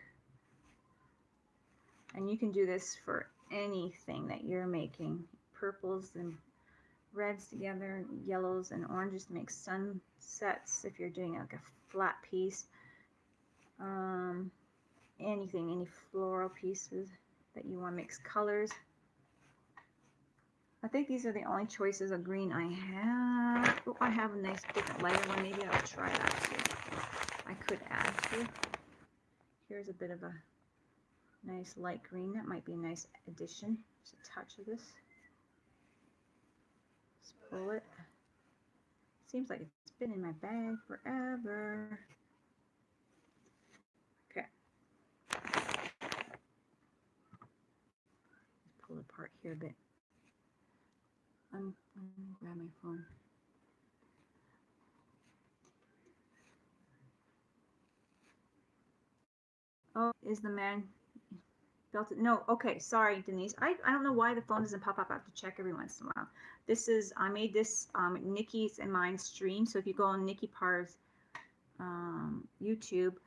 And you can do this for anything that you're making. Purples and reds together, yellows and oranges to make sunsets if you're doing like a flat piece. Anything, any floral pieces that you want to mix colors. I think these are the only choices of green I have. Oh, I have a nice different lighter one. Maybe I'll try that too. I could add to. Here's a bit of a nice light green. That might be a nice addition. Just a touch of this. Just pull it. Seems like it's been in my bag forever. Okay. Pull it apart here a bit. I'm gonna grab my phone. Oh, is the man belted? No, okay, sorry, Denise. I don't know why the phone doesn't pop up. I have to check every once in a while. This is, I made this Nicky's and mine stream. So if you go on Nicky Parr's YouTube,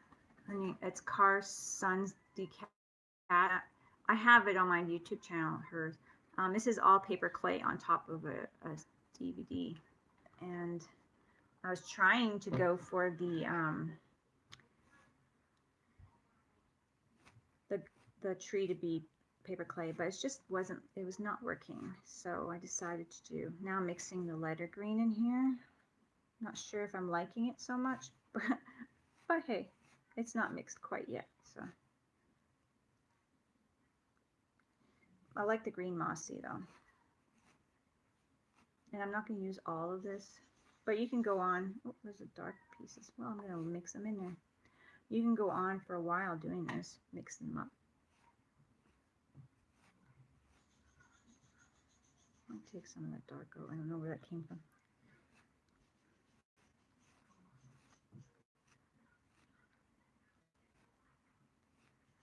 it's Car's Son's DecoArts. I have it on my YouTube channel, hers. This is all paper clay on top of a DVD. And I was trying to go for the tree to be paper clay, but it just wasn't, it was not working. So I decided to do, now I'm mixing the lighter green in here. Not sure if I'm liking it so much, but hey, it's not mixed quite yet. So I like the green mossy though. And I'm not going to use all of this, but you can go on. Oh, there's a dark pieces. Well, I'm going to mix them in there. You can go on for a while doing this, mixing them up. I'll take some of that dark out. I don't know where that came from.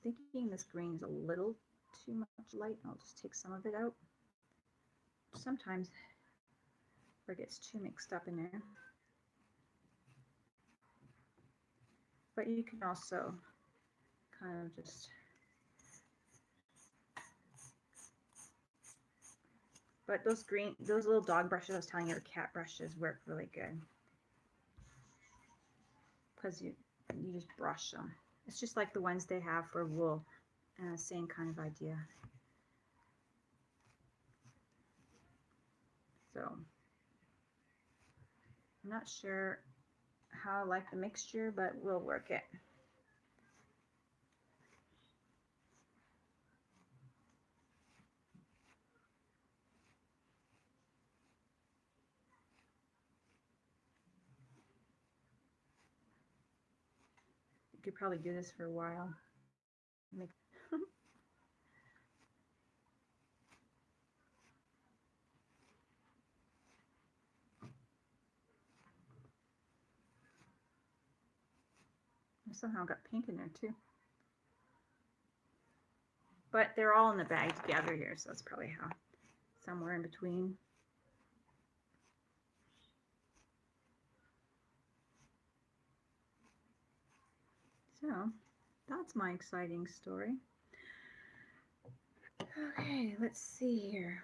Thinking this green is a little too much light. I'll just take some of it out. Sometimes it gets too mixed up in there. But you can also kind of just, but those little dog brushes I was telling you, the cat brushes, work really good. Because you just brush them. It's just like the ones they have for wool. Same kind of idea. So, I'm not sure how I like the mixture, but we'll work it. You could probably do this for a while. I somehow got pink in there too. But they're all in the bag together here, so that's probably how. Somewhere in between. So, that's my exciting story. Okay, let's see here.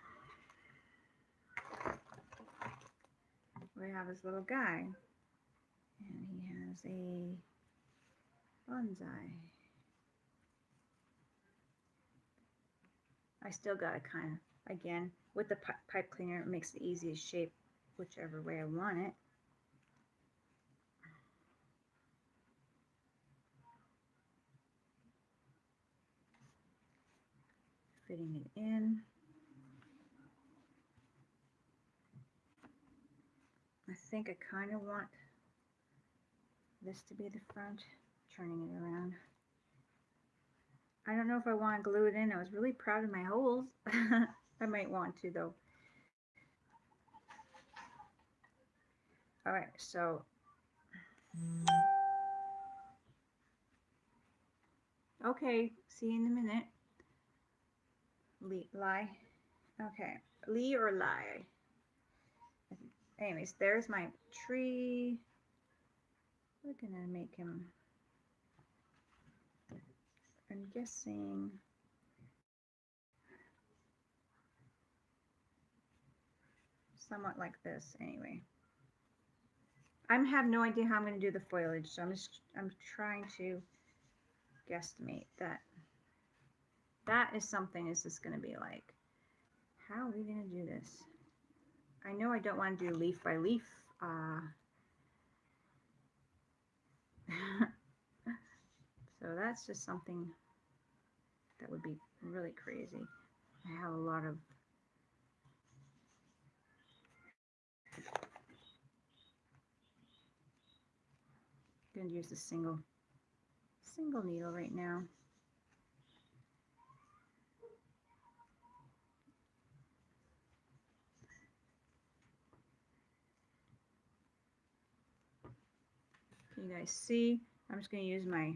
We have this little guy, and he has a bonsai. I still got to kind of, again, with the pipe cleaner, it makes the easiest shape whichever way I want it. Fitting it in. I think I kind of want this to be the front, turning it around. I don't know if I want to glue it in. I was really proud of my holes. I might want to though. All right, so okay, see you in a minute. Lie. Okay, Lee or lie. Anyways, there's my tree. We're gonna make him, I'm guessing, somewhat like this anyway. I have no idea how I'm going to do the foliage, so I'm trying to guesstimate that. That is something is this going to be like. How are we going to do this? I know I don't want to do leaf by leaf. So that's just something that would be really crazy. I have a lot of going to use the single needle right now. Can you guys see? I'm just going to use my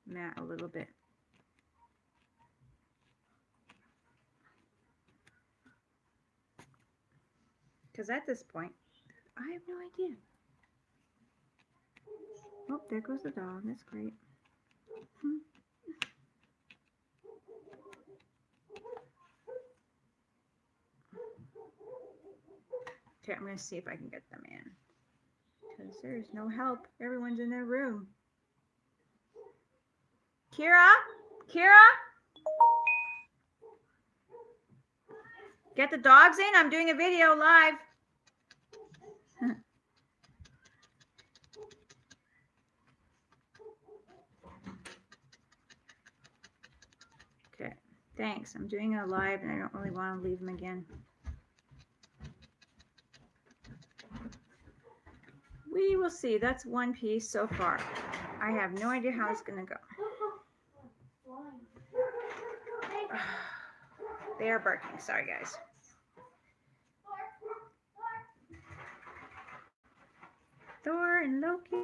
mat a little bit. Because at this point, I have no idea. Oh, there goes the dog. That's great. Okay, I'm going to see if I can get them in. Because there's no help. Everyone's in their room. Kira? Kira? Get the dogs in. I'm doing a video live. Okay, thanks. I'm doing a live and I don't really want to leave them again. We will see. That's one piece so far. I have no idea how it's going to go. They are barking. Sorry, guys. and Loki.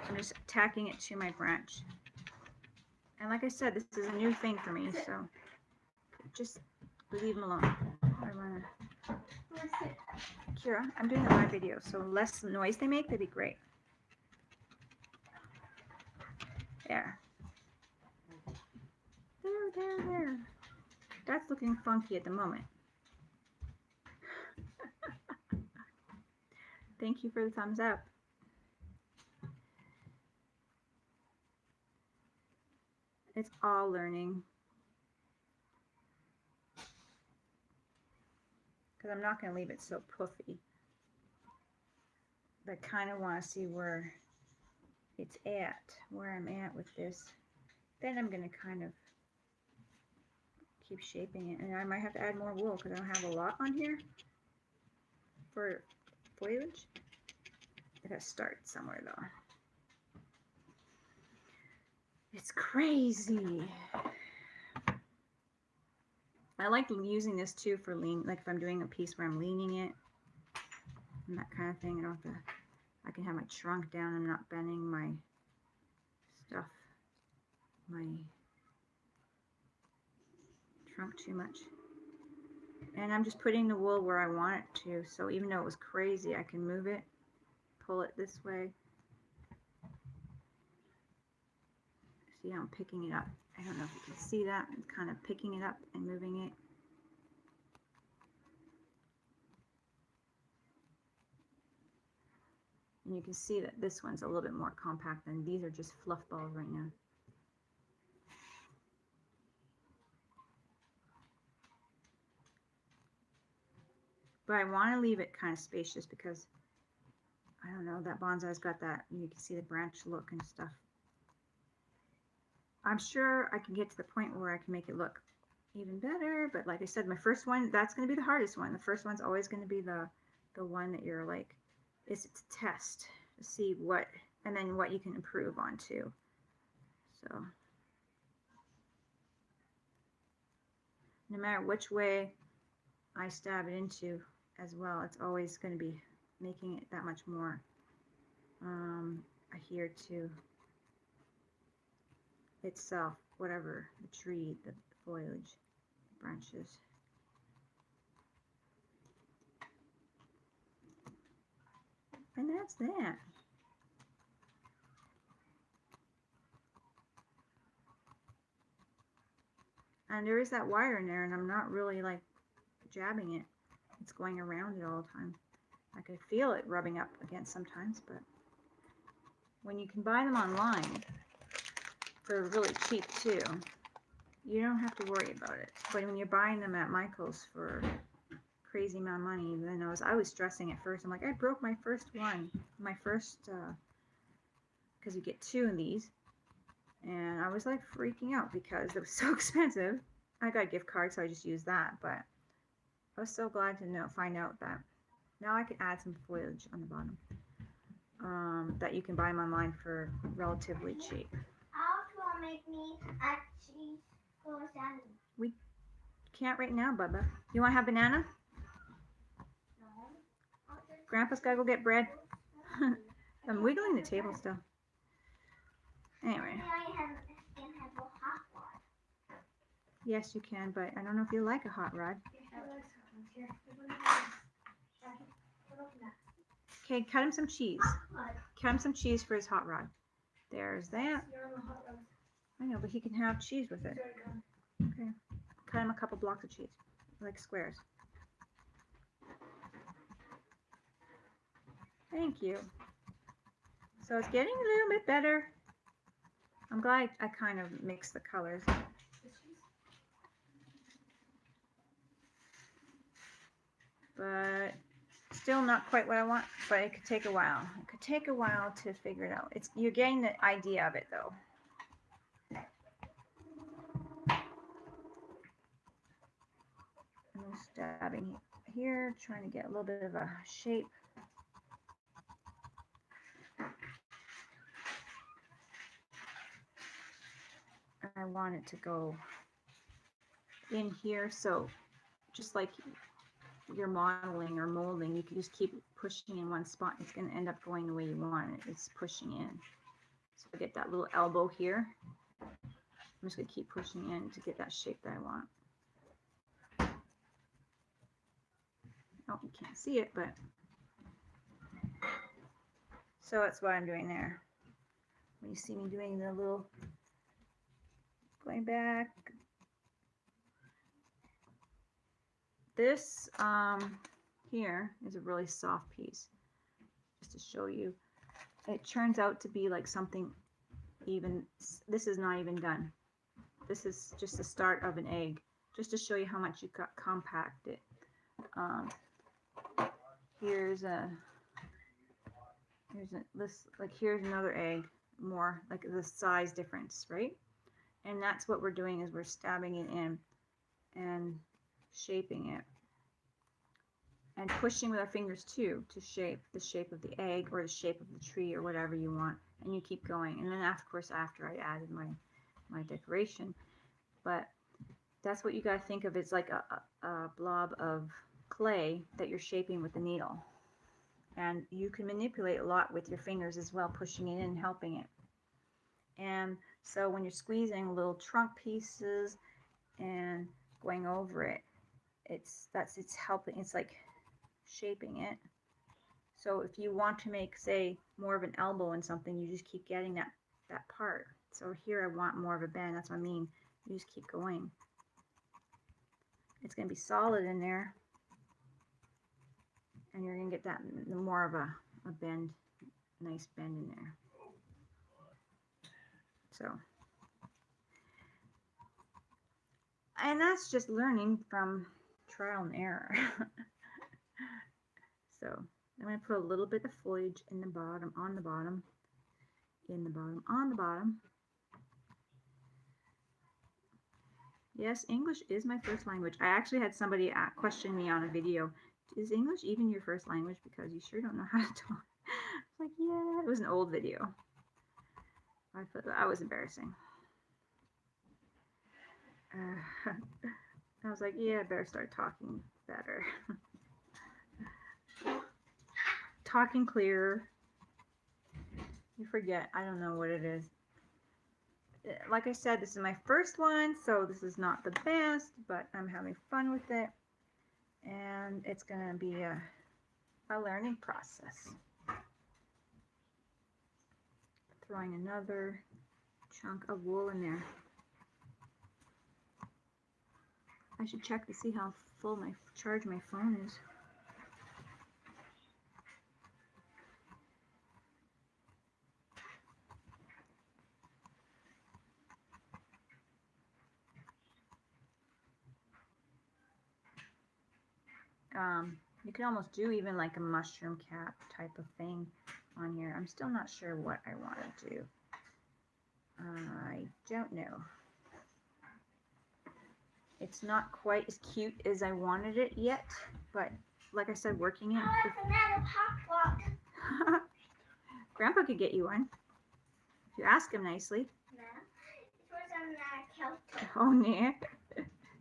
I'm just tacking it to my branch. And like I said, this is a new thing for me, so just leave them alone. I wanna... Kira, I'm doing a live video, so less noise they make, that'd be great. There. There. That's looking funky at the moment. Thank you for the thumbs up. It's all learning. Because I'm not going to leave it so puffy. But I kind of want to see where it's at, where I'm at with this. Then I'm going to kind of keep shaping it. And I might have to add more wool because I don't have a lot on here for foliage. It has to start somewhere though. It's crazy. I like using this too for lean, like if I'm doing a piece where I'm leaning it and that kind of thing. I don't have to, I can have my trunk down. I'm not bending my stuff, my trunk too much. And I'm just putting the wool where I want it to. So even though it was crazy, I can move it, pull it this way. See how I'm picking it up. I don't know if you can see that. I'm kind of picking it up and moving it. And you can see that this one's a little bit more compact than these are just fluff balls right now. But I want to leave it kind of spacious because, I don't know, that bonsai's got that, you can see the branch look and stuff. I'm sure I can get to the point where I can make it look even better, but like I said, my first one, that's going to be the hardest one. The first one's always going to be the one that you're like, it's a test to see what, and then what you can improve on too. So, no matter which way I stab it into as well, it's always going to be making it that much more adhere to itself, whatever, the tree, the foliage, the branches. And that's that. And there is that wire in there, and I'm not really like jabbing it. It's going around it all the time. I can feel it rubbing up against sometimes, but when you can buy them online for really cheap too, you don't have to worry about it. But when you're buying them at Michael's for crazy amount of money, then I was stressing at first. I'm like, I broke my first one, my first, because you get 2 of these, and I was like freaking out because it was so expensive. I got a gift card, so I just used that, but I was so glad to find out that now I can add some foliage on the bottom, that you can buy them online for relatively cheap. Make me actually go salad. We can't right now, Bubba. You want to have banana? No. Grandpa's got to go get bread. I'm wiggling the table still. Anyway. I can have a hot rod. Yes, you can, but I don't know if you like a hot rod. Okay, cut him some cheese. Cut him some cheese for his hot rod. There's that. I know, but he can have cheese with it. Okay. Cut him a couple blocks of cheese, like squares. Thank you. So it's getting a little bit better. I'm glad I kind of mixed the colors. But still not quite what I want, but it could take a while. It could take a while to figure it out. You're getting the idea of it though. I'm stabbing here, trying to get a little bit of a shape. I want it to go in here. So just like you're modeling or molding, you can just keep pushing in one spot. It's going to end up going the way you want it. It's pushing in. So I get that little elbow here. I'm just going to keep pushing in to get that shape that I want. Oh, you can't see it, but so that's what I'm doing there. When you see me doing the little going back, this here is a really soft piece. Just to show you, it turns out to be like something even. This is not even done. This is just the start of an egg, just to show you how much you got compact it. Here's another egg, more like the size difference, right? And that's what we're doing, is we're stabbing it in and shaping it and pushing with our fingers too to shape the shape of the egg or the shape of the tree or whatever you want, and you keep going. And then of course after I added my decoration, but that's what you got to think of. It's like a blob of clay that you're shaping with the needle, and you can manipulate a lot with your fingers as well, pushing it in, helping it. And so when you're squeezing little trunk pieces and going over it, it's helping, it's like shaping it. So if you want to make, say, more of an elbow in something, you just keep getting that part. So here I want more of a bend. That's what I mean. You just keep going. It's going to be solid in there, and you're going to get that more of a bend, nice bend in there. So, and that's just learning from trial and error. So I'm going to put a little bit of foliage in the bottom, on the bottom, in the bottom, on the bottom. Yes, English is my first language. I actually had somebody question me on a video, is English even your first language? Because you sure don't know how to talk. I was like, yeah, it was an old video. I thought that was embarrassing. I was like, yeah, I better start talking better. Talking clearer. You forget. I don't know what it is. Like I said, this is my first one, so this is not the best, but I'm having fun with it. And it's going to be a learning process. Throwing another chunk of wool in there. I should check to see how full my charge my phone is. You can almost do even like a mushroom cap type of thing on here. I'm still not sure what I want to do. I don't know. It's not quite as cute as I wanted it yet, but like I said, working it. Grandpa could get you one if you ask him nicely. No, it was on the couch. Oh, yeah.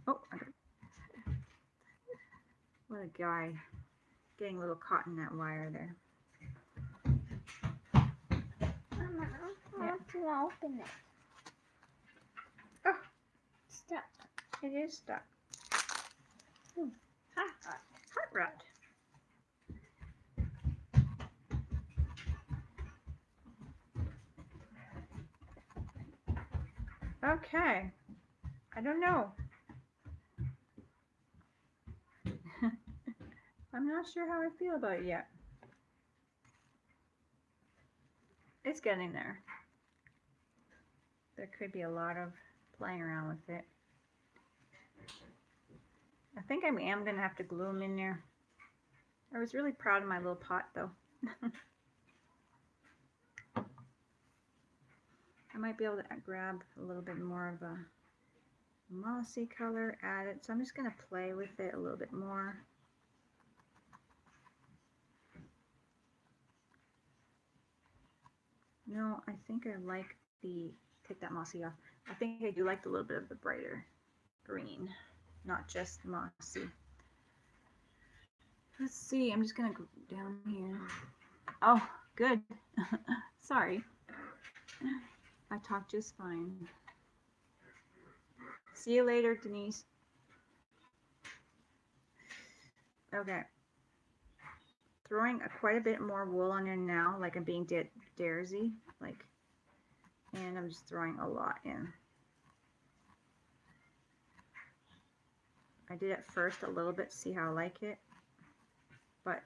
Oh, what a guy. Getting a little caught in that wire there. Mama, I want to open it. Oh, Stuck. it is stuck. Hot rod. Okay. I don't know. I'm not sure how I feel about it yet. It's getting there. There could be a lot of playing around with it. I think I am going to have to glue them in there. I was really proud of my little pot though. I might be able to grab a little bit more of a mossy color, add it. So I'm just going to play with it a little bit more. No, I think I like the take that mossy off. I think I do like a little bit of the brighter green, not just mossy. Let's see, I'm just gonna go down here. Oh, good. Sorry. I talk just fine. See you later, Denise. Okay. Throwing quite a bit more wool on there now, like I'm being daresy, like, and I'm just throwing a lot in. I did at first a little bit to see how I like it, but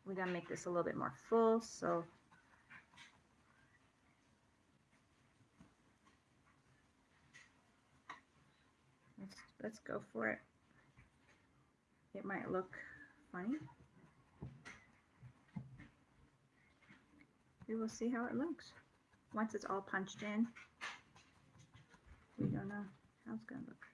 we gotta make this a little bit more full, so let's go for it. It might look funny. We will see how it looks. Once it's all punched in, we don't know how it's gonna look.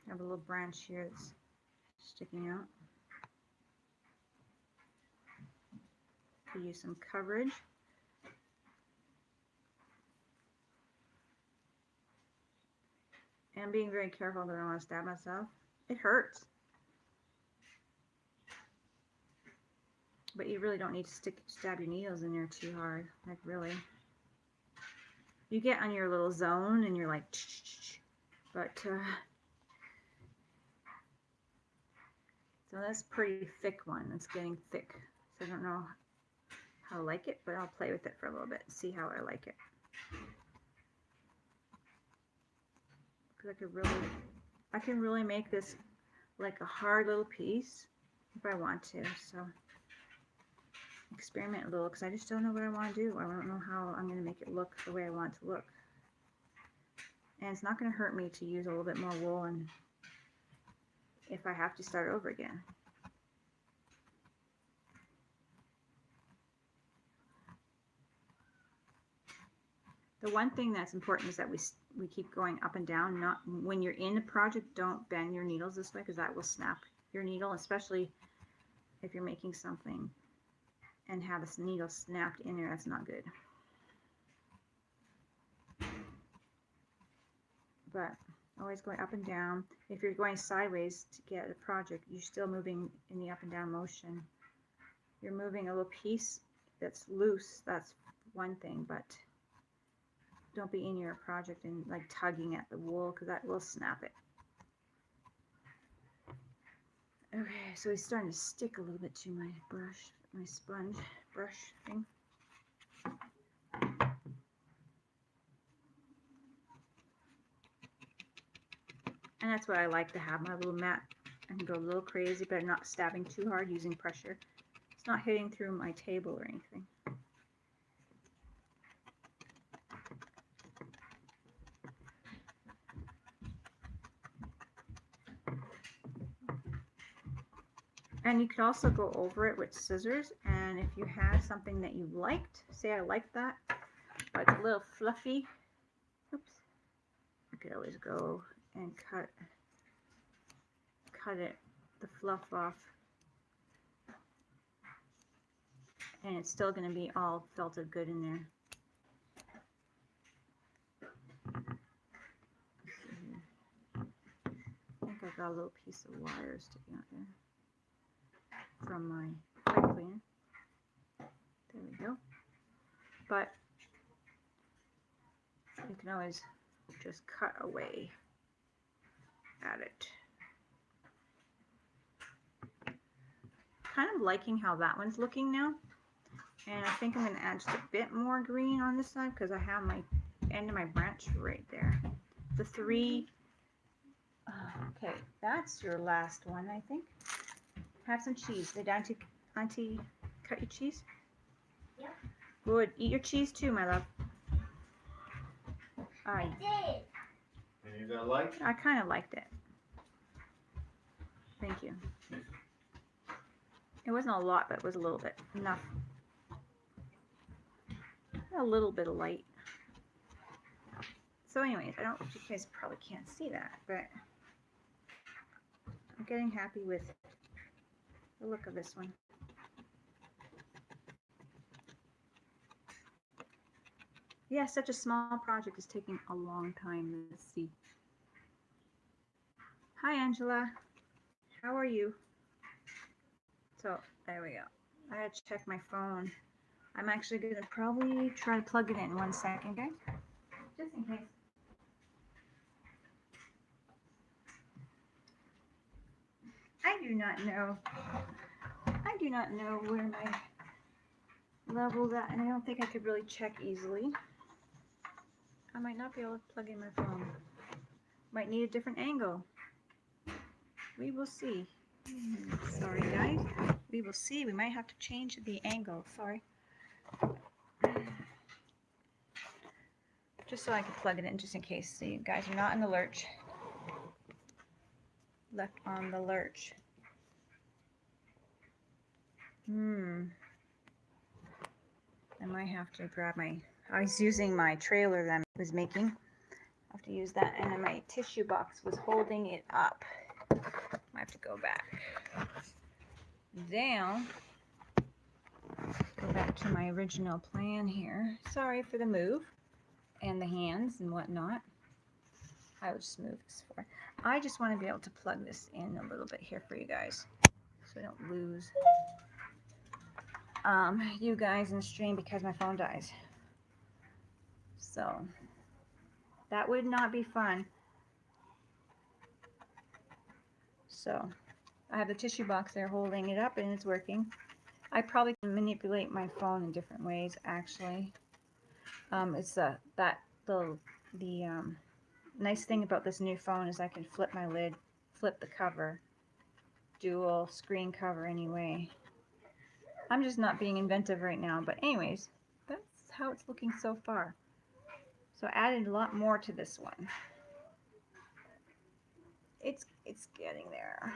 I have a little branch here that's sticking out. Could use some coverage. And I'm being very careful that I don't want to stab myself. It hurts. But you really don't need to stab your needles in there too hard. Like, really. You get on your little zone and you're like, but so that's a pretty thick one. It's getting thick. So I don't know how I like it, but I'll play with it for a little bit and see how I like it. Because I can really make this like a hard little piece if I want to. So experiment a little, because I just don't know what I want to do. I don't know how I'm going to make it look the way I want it to look. And it's not going to hurt me to use a little bit more wool and if I have to start over again. The one thing that's important is that we keep going up and down. Not when you're in a project, don't bend your needles this way, because that will snap your needle, especially if you're making something and have a needle snapped in there. That's not good. But always going up and down. If you're going sideways to get a project, you're still moving in the up and down motion. You're moving a little piece that's loose. That's one thing, but don't be in your project and like tugging at the wool, because that will snap it. Okay, so he's starting to stick a little bit to my brush, my sponge brush thing. And that's what I like to have, my little mat. I can go a little crazy, but I'm not stabbing too hard using pressure. It's not hitting through my table or anything. And you could also go over it with scissors, and if you had something that you liked, say I like that, but it's a little fluffy, oops, I could always go and cut it, the fluff off, and it's still going to be all felted good in there. I think I got a little piece of wire sticking out there from my pipe cleaner. There we go. But you can always just cut away at it. Kind of liking how that one's looking now. And I think I'm going to add just a bit more green on this side, because I have my end of my branch right there. The three. Okay, that's your last one, I think. Have some cheese. Did Auntie cut your cheese? Yep. Good. Eat your cheese too, my love. I did. And you got like? I kind of liked it. Thank you. It wasn't a lot, but it was a little bit. Enough. A little bit of light. So anyways, you guys probably can't see that, but I'm getting happy with the look of this one. Yeah, such a small project is taking a long time. Let's see. Hi, Angela. How are you? So, there we go. I gotta check my phone. I'm actually gonna probably try to plug it in 1 second, guys. Just in case. I do not know. I do not know where my level's at, and I don't think I could really check easily. I might not be able to plug in my phone. Might need a different angle. We will see. Sorry, guys. We will see. We might have to change the angle. Sorry. Just so I can plug it in, just in case. So you guys are not in the lurch. Left on the lurch. I might have to grab my... I was using my trailer that I was making. I have to use that, and then my tissue box was holding it up. I have to go back down. Go back to my original plan here. Sorry for the move and the hands and whatnot. I will just move this forward. I just want to be able to plug this in a little bit here for you guys, so I don't lose you guys in the stream because my phone dies. So that would not be fun. So I have the tissue box there holding it up, and it's working. I probably can manipulate my phone in different ways, actually. It's the nice thing about this new phone is I can flip my lid, flip the cover, dual screen cover anyway. I'm just not being inventive right now, but anyways, that's how it's looking so far. So I added a lot more to this one. It's getting there.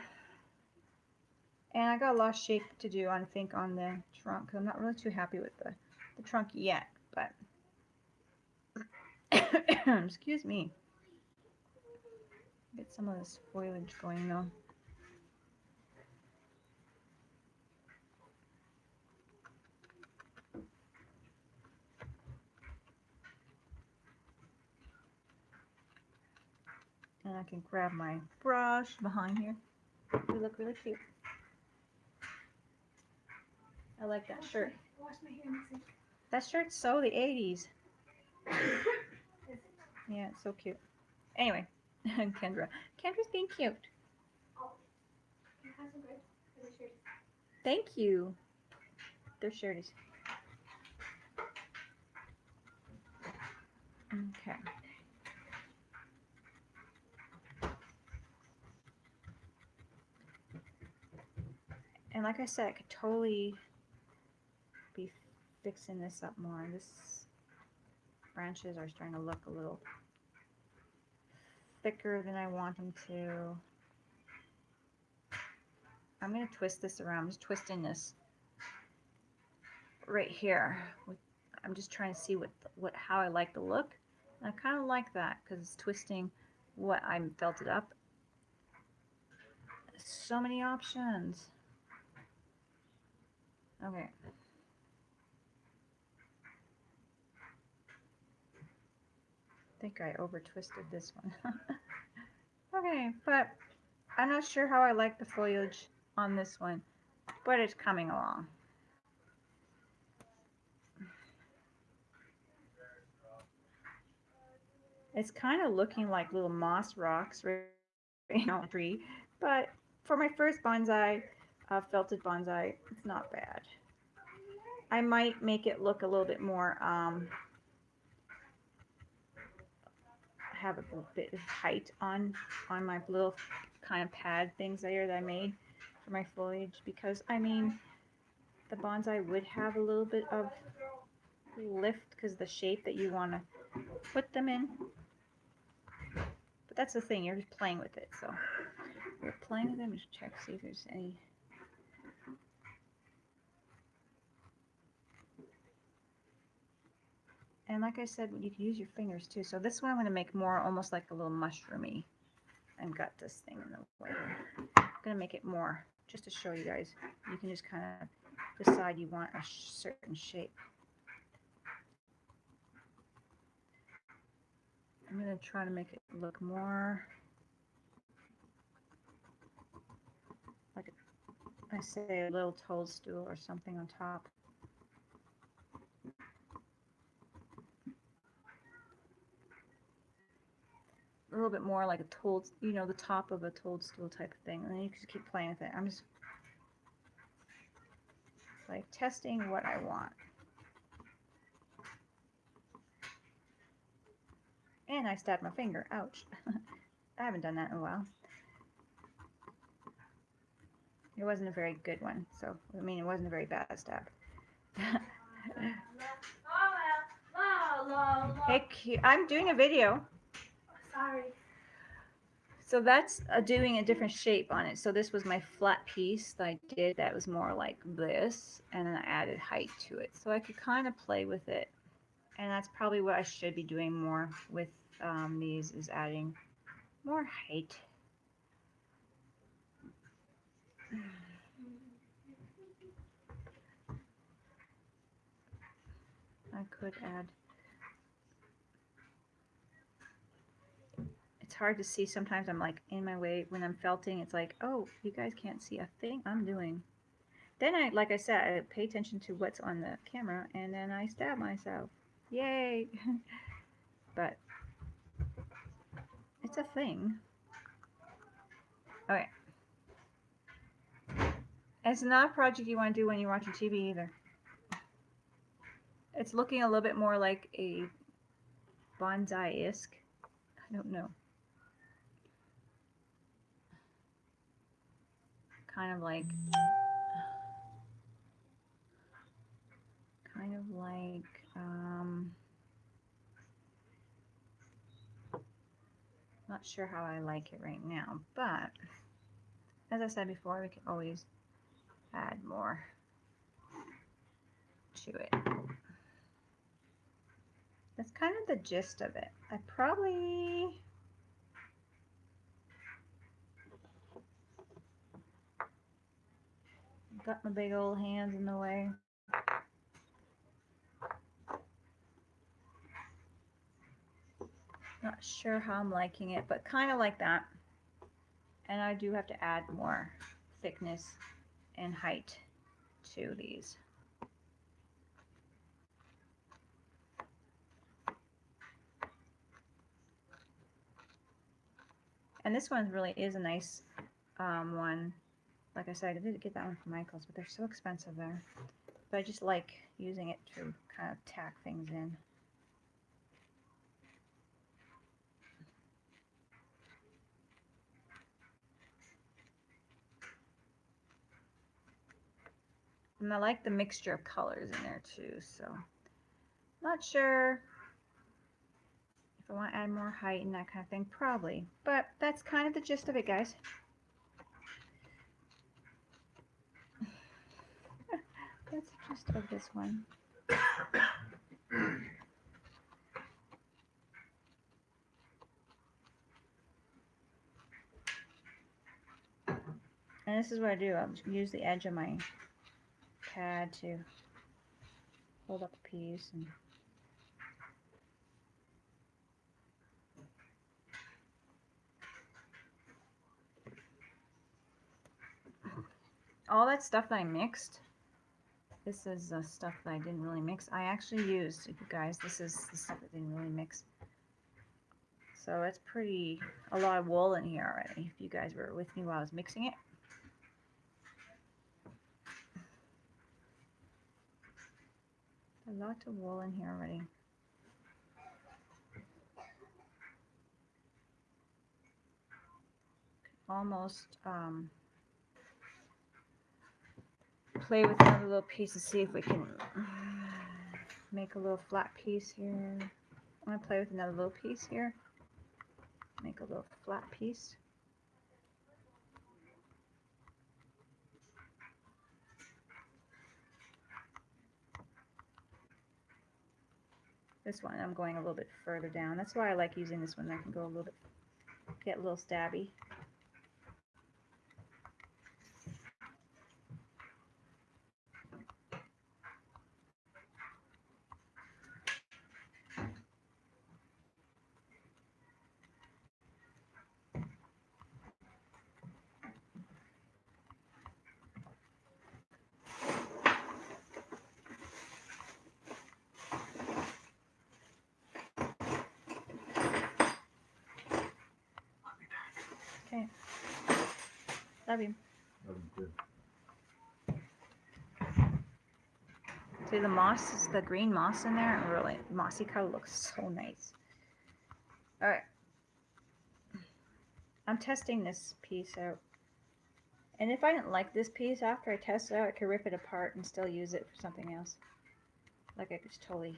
And I got a lot of shape to do, I think, on the trunk. I'm not really too happy with the trunk yet, but excuse me. Get some of this foliage going though. And I can grab my brush behind here. We look really cute. I like that shirt. That shirt's so the 80s. Yeah, it's so cute. Anyway, Kendra's being cute. Thank you. They're shirties. Okay. And like I said, I could totally be fixing this up more. This branches are starting to look a little thicker than I want them to. I'm going to twist this around. I'm just twisting this right here. I'm just trying to see how I like the look. And I kind of like that because it's twisting what I felted up. So many options. Okay. I think I over twisted this one. Okay, but I'm not sure how I like the foliage on this one, but it's coming along. It's kind of looking like little moss rocks right now, tree, but for my first bonsai, felted bonsai, it's not bad. I might make it look a little bit more, have a bit of height on my little kind of pad things there that I made for my foliage, because I mean the bonsai would have a little bit of lift because the shape that you want to put them in. But that's the thing, you're just playing with it. So we're playing with them. Just check, see if there's any. And like I said, you can use your fingers too. So this one I'm going to make more almost like a little mushroomy and got this thing in the way. I'm gonna make it more just to show you guys. You can just kind of decide you want a certain shape. I'm gonna try to make it look more like I say, a little toadstool or something on top. A little bit more like a you know, the top of a toadstool type of thing. And then you just keep playing with it. I'm just like testing what I want. And I stabbed my finger. Ouch. I haven't done that in a while. It wasn't a very good one. So, I mean, it wasn't a very bad stab. Hey, I'm doing a video. Sorry. So that's doing a different shape on it. So this was my flat piece that I did that was more like this, and then I added height to it. So I could kind of play with it. And that's probably what I should be doing more with these, is adding more height. I could add. It's hard to see. Sometimes I'm like in my way when I'm felting. It's like, oh, you guys can't see a thing I'm doing. Then I, like I said, I pay attention to what's on the camera, and then I stab myself. Yay! But it's a thing. Okay. It's not a project you want to do when you're watching TV either. It's looking a little bit more like a bonsai-esque. I don't know. Kind of like not sure how I like it right now, but as I said before, we can always add more to it. That's kind of the gist of it. I probably got my big old hands in the way. Not sure how I'm liking it, but kind of like that. And I do have to add more thickness and height to these. And this one really is a nice one. Like I said, I did get that one from Michael's, but they're so expensive there. But I just like using it to kind of tack things in. And I like the mixture of colors in there too, so not sure if I want to add more height and that kind of thing, probably. But that's kind of the gist of it, guys. That's the gist of this one. And this is what I do. I'll use the edge of my pad to hold up a piece. And all that stuff that I mixed, this is stuff that I didn't really mix. I actually used, you guys, this is the stuff that didn't really mix. So it's a lot of wool in here already, if you guys were with me while I was mixing it. A lot of wool in here already. Almost play with another little piece and see if we can make a little flat piece here. I'm going to play with another little piece here. Make a little flat piece. This one I'm going a little bit further down. That's why I like using this one. I can go a little bit get a little stabby. Okay. Love you. See the moss, is the green moss in there, really mossy color, looks so nice. All right. I'm testing this piece out. And if I didn't like this piece after I test it out, I could rip it apart and still use it for something else. Like I could just totally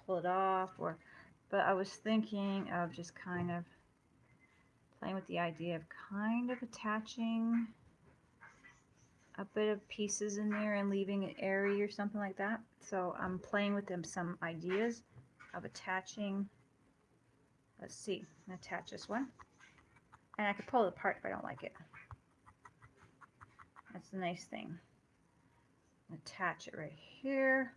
pull it off, or, but I was thinking of just kind of playing with the idea of kind of attaching a bit of pieces in there and leaving it airy or something like that. So I'm playing with them some ideas of attaching. Let's see, I'm gonna attach this one. And I could pull it apart if I don't like it. That's the nice thing. Attach it right here.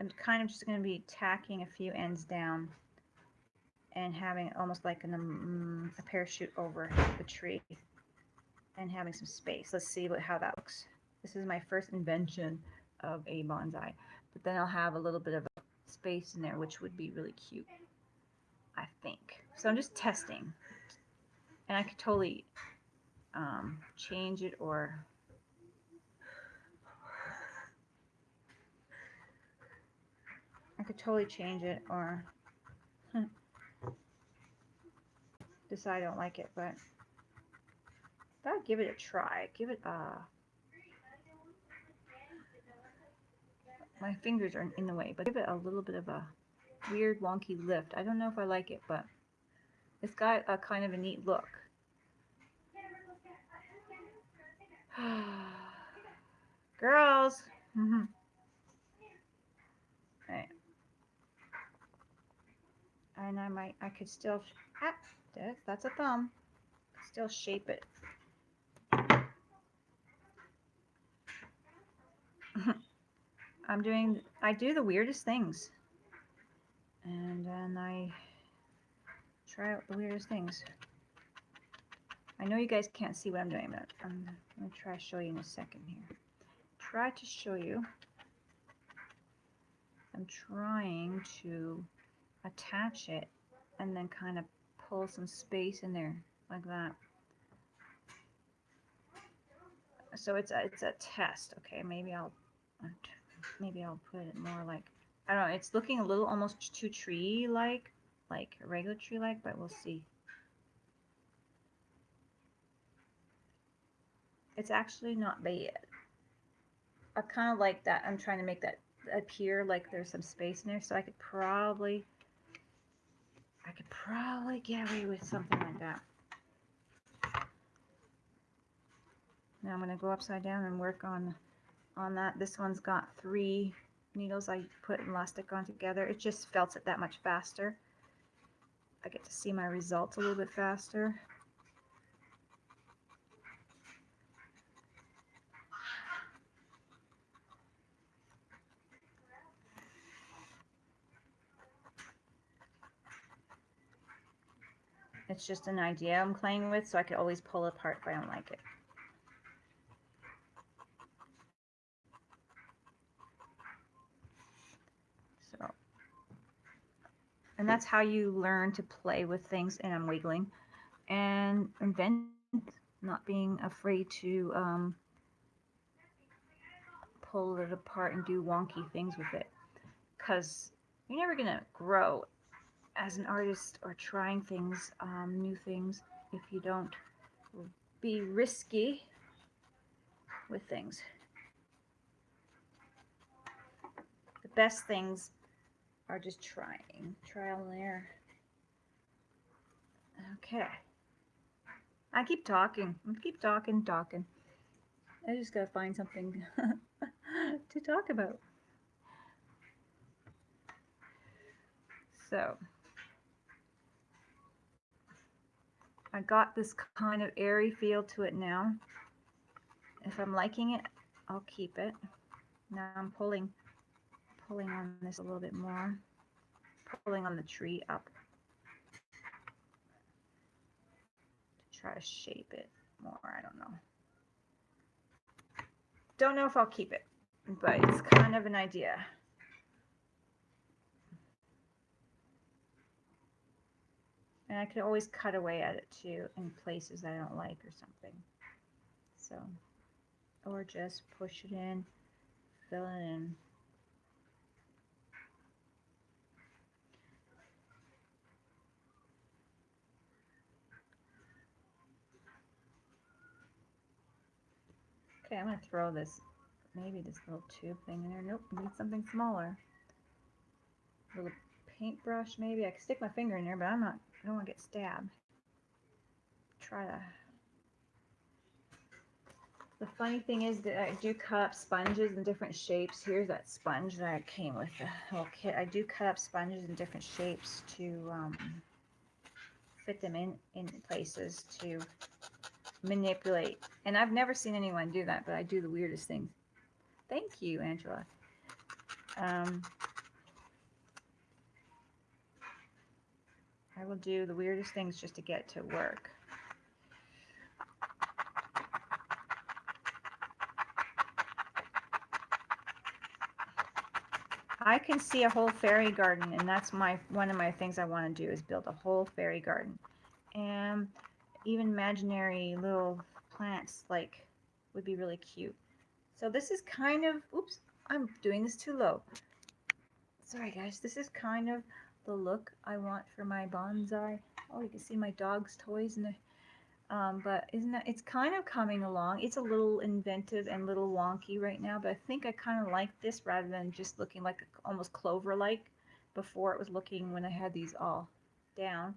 I'm kind of just going to be tacking a few ends down and having almost like a parachute over the tree and having some space. Let's see how that looks. This is my first invention of a bonsai, but then I'll have a little bit of space in there, which would be really cute, I think. So I'm just testing, and I could totally change it, or I could totally change it, or decide I don't like it, but I'll give it a try. Give it my fingers are in the way, but give it a little bit of a weird wonky lift. I don't know if I like it, but it's got a kind of a neat look. Girls. Right. And I could still, that's a thumb. Still shape it. I do the weirdest things. And then I try out the weirdest things. I know you guys can't see what I'm doing, but I'm going to try to show you in a second here. Try to show you. I'm trying to attach it and then kind of pull some space in there like that. So it's a test. Okay, maybe I'll put it more like, I don't know, it's looking a little almost too tree like a regular tree like, but we'll see. It's actually not bad. I kind of like that. I'm trying to make that appear like there's some space in there, so I could probably get away with something like that. Now I'm going to go upside down and work on that. This one's got 3 needles I put elastic on together. It just felts it that much faster. I get to see my results a little bit faster. It's just an idea I'm playing with, so I could always pull it apart if I don't like it. So, and that's how you learn to play with things, and I'm wiggling, and invent, not being afraid to pull it apart and do wonky things with it, because you're never gonna grow as an artist or trying things, new things, if you don't be risky with things. The best things are just trying, trial and error. Okay. I keep talking. I just gotta find something to talk about. So, I got this kind of airy feel to it now. If I'm liking it, I'll keep it. Now I'm pulling on this a little bit more, pulling on the tree up to try to shape it more. I don't know. Don't know if I'll keep it, but it's kind of an idea. And I could always cut away at it too in places that I don't like or something. So, or just push it in, fill it in. Okay, I'm going to throw this, maybe this little tube thing in there. Nope, I need something smaller. A little paintbrush maybe. I could stick my finger in there, but I don't want to get stabbed. Try to. The funny thing is that I do cut up sponges in different shapes. Here's that sponge that came with the whole kit. I do cut up sponges in different shapes to fit them in places to manipulate. And I've never seen anyone do that, but I do the weirdest things. Thank you, Angela. I will do the weirdest things just to get to work. I can see a whole fairy garden, and that's one of my things I want to do is build a whole fairy garden. And even imaginary little plants like would be really cute. So this is kind of, oops, I'm doing this too low. Sorry guys, this is kind of the look I want for my bonsai. Oh, you can see my dog's toys in there. But it's kind of coming along. It's a little inventive and a little wonky right now, but I think I kind of like this rather than just looking like almost clover-like before it was looking when I had these all down.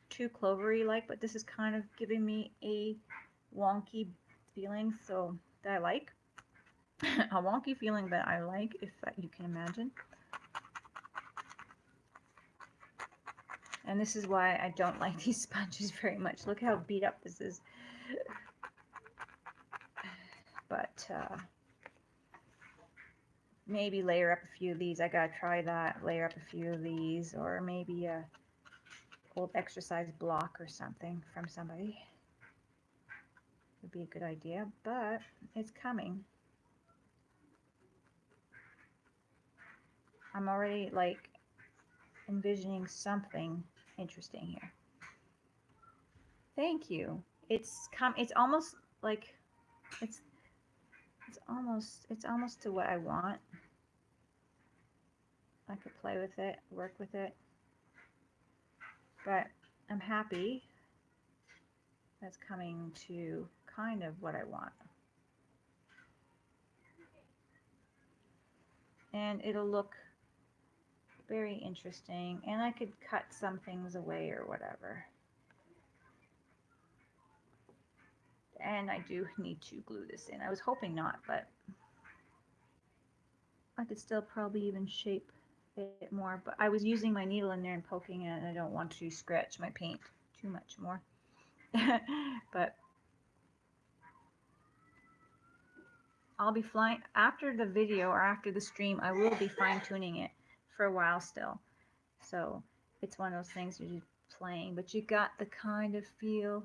Too clovery-like, but this is kind of giving me a wonky feeling, so that I like. A wonky feeling that I like, if you can imagine. And this is why I don't like these sponges very much. Look how beat up this is. But maybe layer up a few of these. I gotta try that. Layer up a few of these, or maybe a old exercise block or something from somebody. Would be a good idea, but it's coming. I'm already like envisioning something interesting here. Thank you. It's almost like it's almost to what I want. I could play with it, work with it, but I'm happy that's coming to kind of what I want. And it'll look very interesting, and I could cut some things away or whatever. And I do need to glue this in. I was hoping not, but I could still probably even shape it more. But I was using my needle in there and poking it, and I don't want to scratch my paint too much more. But I'll be flying after the video or after the stream. I will be fine-tuning it for a while still. So it's one of those things you're just playing, but you got the kind of feel.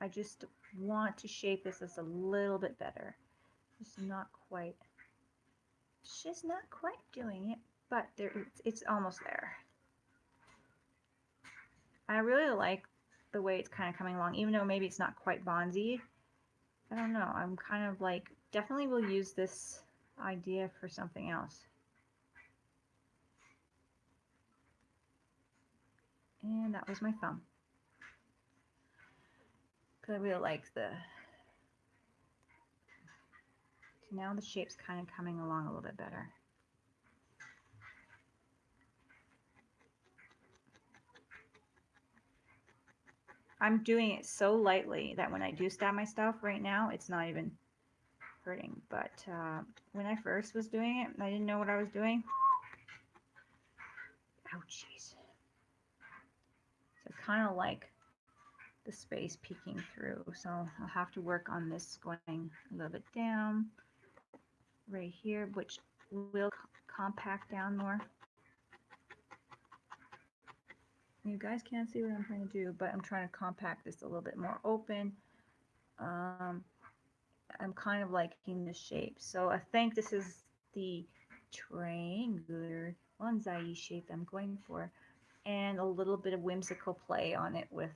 I just want to shape this as a little bit better. Just not quite doing it, but it's almost there. I really like the way it's kind of coming along, even though maybe it's not quite bonsai. I don't know. I'm kind of like, definitely will use this idea for something else. And that was my thumb. Because I really like so now the shape's kind of coming along a little bit better. I'm doing it so lightly that when I do stab myself right now, it's not even hurting. But when I first was doing it, I didn't know what I was doing. Ouchies. So kind of like the space peeking through. So I'll have to work on this going a little bit down right here, which will compact down more. You guys can't see what I'm trying to do, but I'm trying to compact this a little bit more open. I'm kind of liking the shape. So I think this is the triangular bonsai shape I'm going for, and a little bit of whimsical play on it with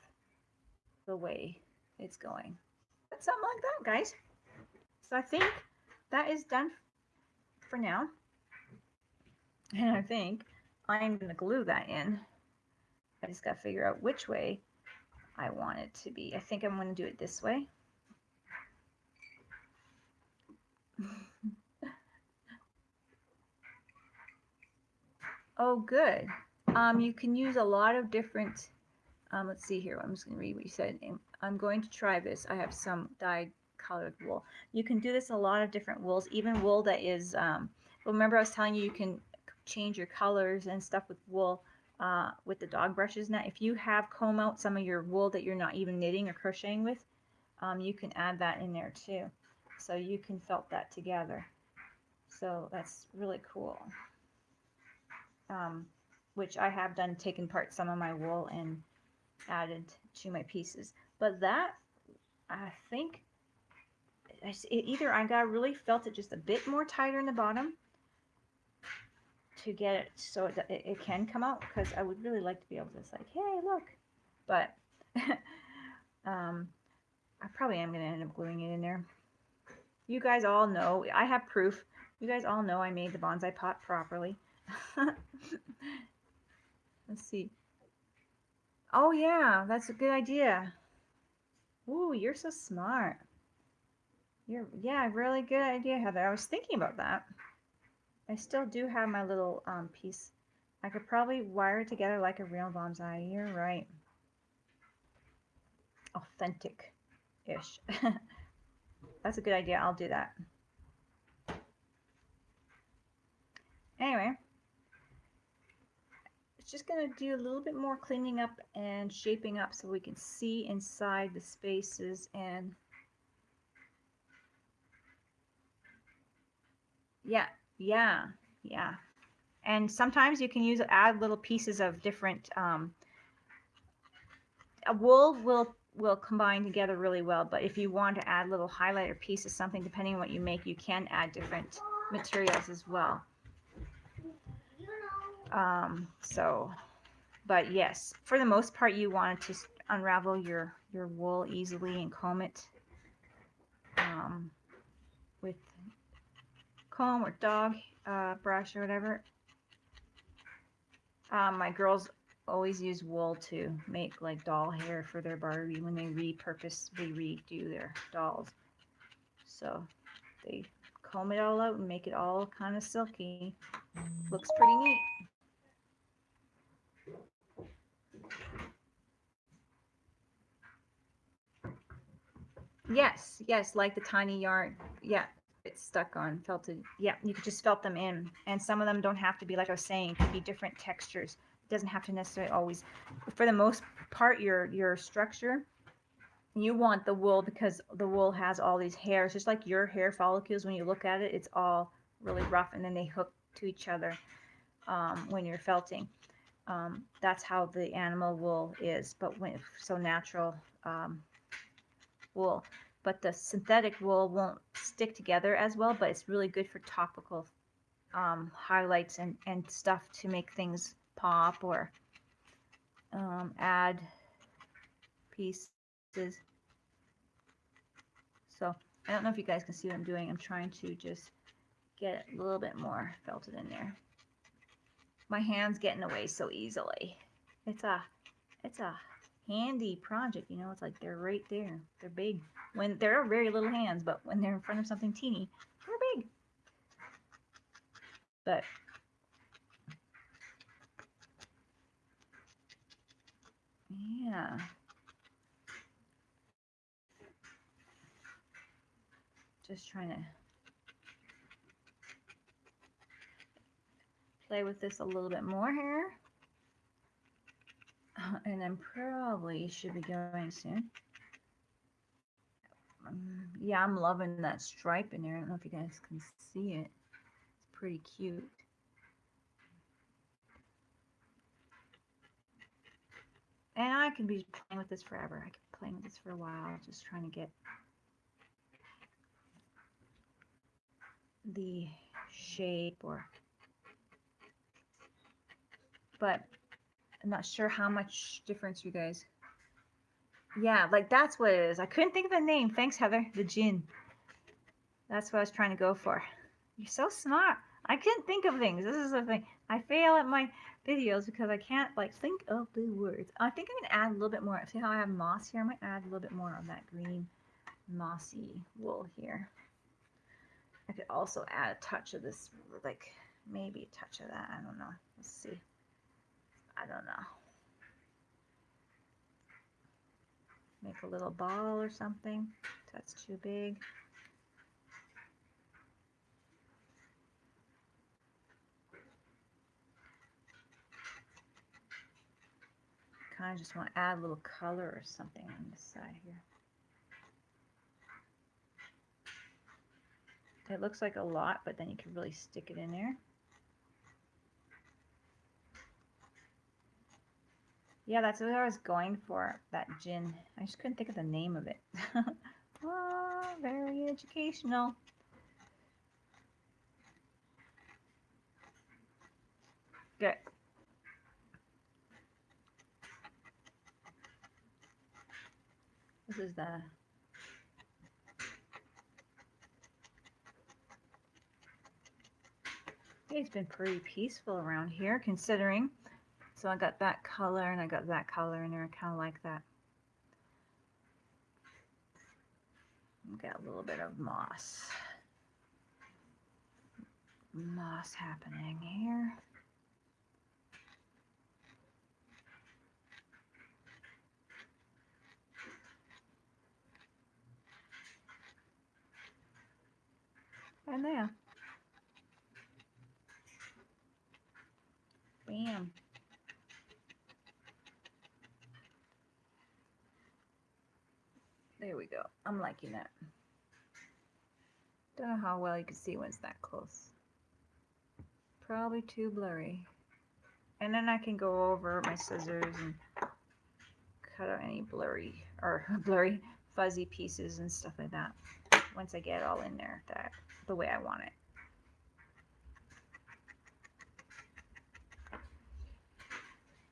the way it's going. But something like that, guys. So I think that is done for now. And I think I'm going to glue that in. I just got to figure out which way I want it to be. I think I'm going to do it this way. Oh, good. You can use a lot of different, let's see here. I'm just going to read what you said. I'm going to try this. I have some dyed colored wool. You can do this in a lot of different wools, even wool that is, remember I was telling you you can change your colors and stuff with wool with the dog brushes. Now, if you have comb out some of your wool that you're not even knitting or crocheting with, you can add that in there too. So you can felt that together. So that's really cool. Which I have done, taken apart some of my wool and added to my pieces. But that, I think, either I got really felt it just a bit more tighter in the bottom to get it so it can come out, because I would really like to be able to say, hey, look. But I probably am going to end up gluing it in there. You guys all know, I have proof. You guys all know I made the bonsai pot properly. Let's see. Oh yeah, that's a good idea. Ooh, you're so smart. Yeah, really good idea, Heather. I was thinking about that. I still do have my little piece. I could probably wire it together like a real bonsai. You're right. Authentic-ish. That's a good idea. I'll do that. Anyway, it's just going to do a little bit more cleaning up and shaping up so we can see inside the spaces. And yeah. And sometimes you can add little pieces of different, a wool will combine together really well, but if you want to add little highlighter pieces, something, depending on what you make, you can add different materials as well. But yes, for the most part, you want to unravel your wool easily and comb it with comb or dog brush or whatever. My girls always use wool to make like doll hair for their Barbie when they redo their dolls. So they comb it all out and make it all kind of silky. Looks pretty neat. Yes, like the tiny yarn. Yeah, it's stuck on felted. Yeah, you could just felt them in, and some of them don't have to be, like I was saying, it could be different textures. It doesn't have to necessarily always, for the most part, your structure, you want the wool, because the wool has all these hairs, just like your hair follicles. When you look at it, it's all really rough, and then they hook to each other when you're felting. That's how the animal wool is, but so natural wool. But the synthetic wool won't stick together as well, but it's really good for topical highlights and stuff to make things pop or add pieces. So I don't know if you guys can see what I'm doing. I'm trying to just get a little bit more felted in there. My hands get in the way so easily. It's a handy project, you know. It's like they're right there. They're big. When they're very little hands, but when they're in front of something teeny, they're big. But yeah. Just trying to play with this a little bit more here. And I'm probably should be going soon. Yeah, I'm loving that stripe in there. I don't know if you guys can see it. It's pretty cute. And I could be playing with this forever. I could be playing with this for a while, just trying to get the shape but I'm not sure how much difference you guys. Yeah, like that's what it is. I couldn't think of the name. Thanks, Heather. The gin. That's what I was trying to go for. You're so smart. I couldn't think of things. This is the thing. I fail at my videos because I can't like think of the words. I think I'm gonna add a little bit more. See how I have moss here? I might add a little bit more of that green mossy wool here. I could also add a touch of this, like maybe a touch of that. I don't know. Let's see. I don't know. Make a little ball or something. That's too big. Kind of just want to add a little color or something on this side here. It looks like a lot, but then you can really stick it in there. Yeah, that's what I was going for, that gin. I just couldn't think of the name of it. Oh, very educational. Good. This is the it's been pretty peaceful around here considering. So I got that color and I got that color in there. I kind of like that. Got a little bit of moss. Moss happening here. And there. Bam. There we go. I'm liking that. Don't know how well you can see when it's that close. Probably too blurry. And then I can go over my scissors and cut out any blurry or blurry fuzzy pieces and stuff like that once I get it all in there the way I want it.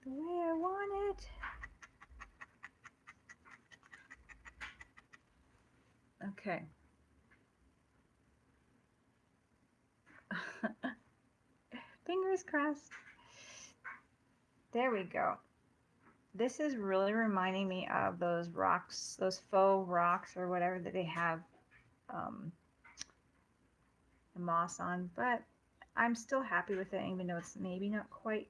The way I want it. Okay. Fingers crossed. There we go. This is really reminding me of those rocks, those faux rocks or whatever that they have the moss on, but I'm still happy with it, even though it's maybe not quite.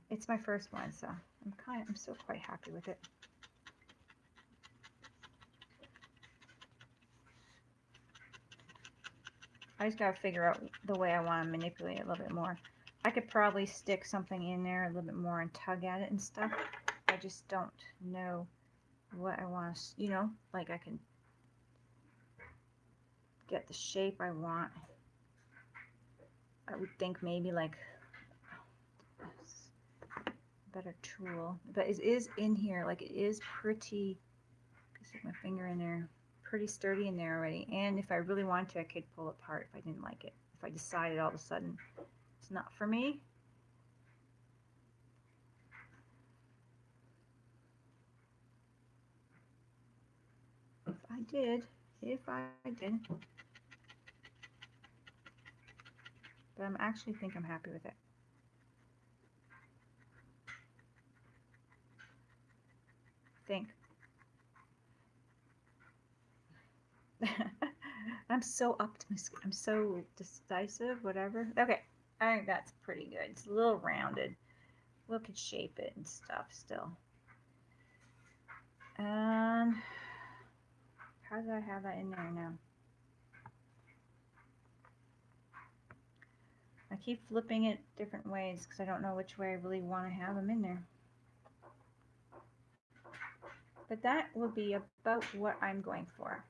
It's my first one, so I'm still quite happy with it. I just gotta figure out the way I want to manipulate it a little bit more. I could probably stick something in there a little bit more and tug at it and stuff. I just don't know what I want to, you know, like I can get the shape I want. I would think maybe like a better tool, but it is in here, like it is pretty, stick my finger in there, pretty sturdy in there already. And if I really wanted to, I could pull it apart if I didn't like it. If I decided all of a sudden it's not for me. If I did. But I'm actually think I'm happy with it. Think. I'm so optimistic. I'm so decisive, whatever. Okay, I think that's pretty good. It's a little rounded. We could shape it and stuff still. And how did I have that in there now? I keep flipping it different ways because I don't know which way I really want to have them in there. But that will be about what I'm going for.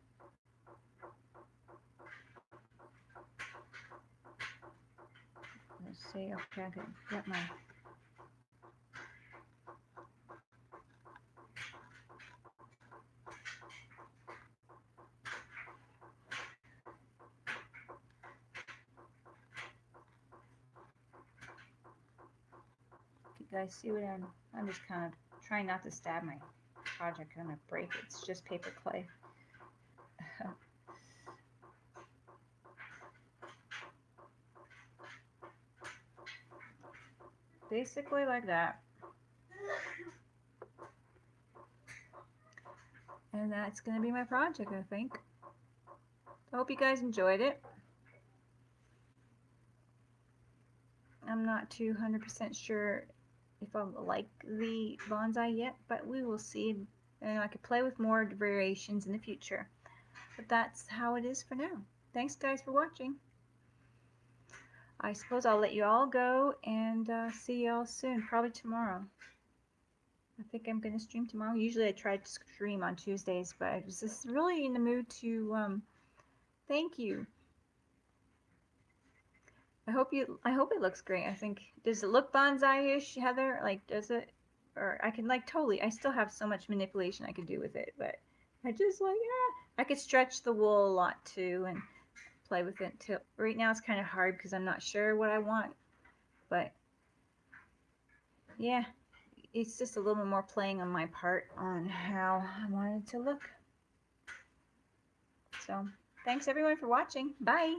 Let's see, okay, I can get my you guys see what I'm just kind of trying not to stab my project. I'm gonna break it. It's just paper clay. Basically like that. And that's gonna be my project, I think. I hope you guys enjoyed it. I'm not 200% sure if I'll like the bonsai yet, but we will see. And I could play with more variations in the future. But that's how it is for now. Thanks guys for watching. I suppose I'll let you all go and see y'all soon, probably tomorrow. I think I'm going to stream tomorrow. Usually I try to stream on Tuesdays, but I was just really in the mood to thank you. I hope it looks great. I think, does it look bonsai-ish, Heather? Like, does it? Or I can like totally, I still have so much manipulation I could do with it, but I just like, I could stretch the wool a lot too and play with it till right now. It's kind of hard because I'm not sure what I want, but yeah, it's just a little bit more playing on my part on how I want it to look. So thanks everyone for watching. Bye.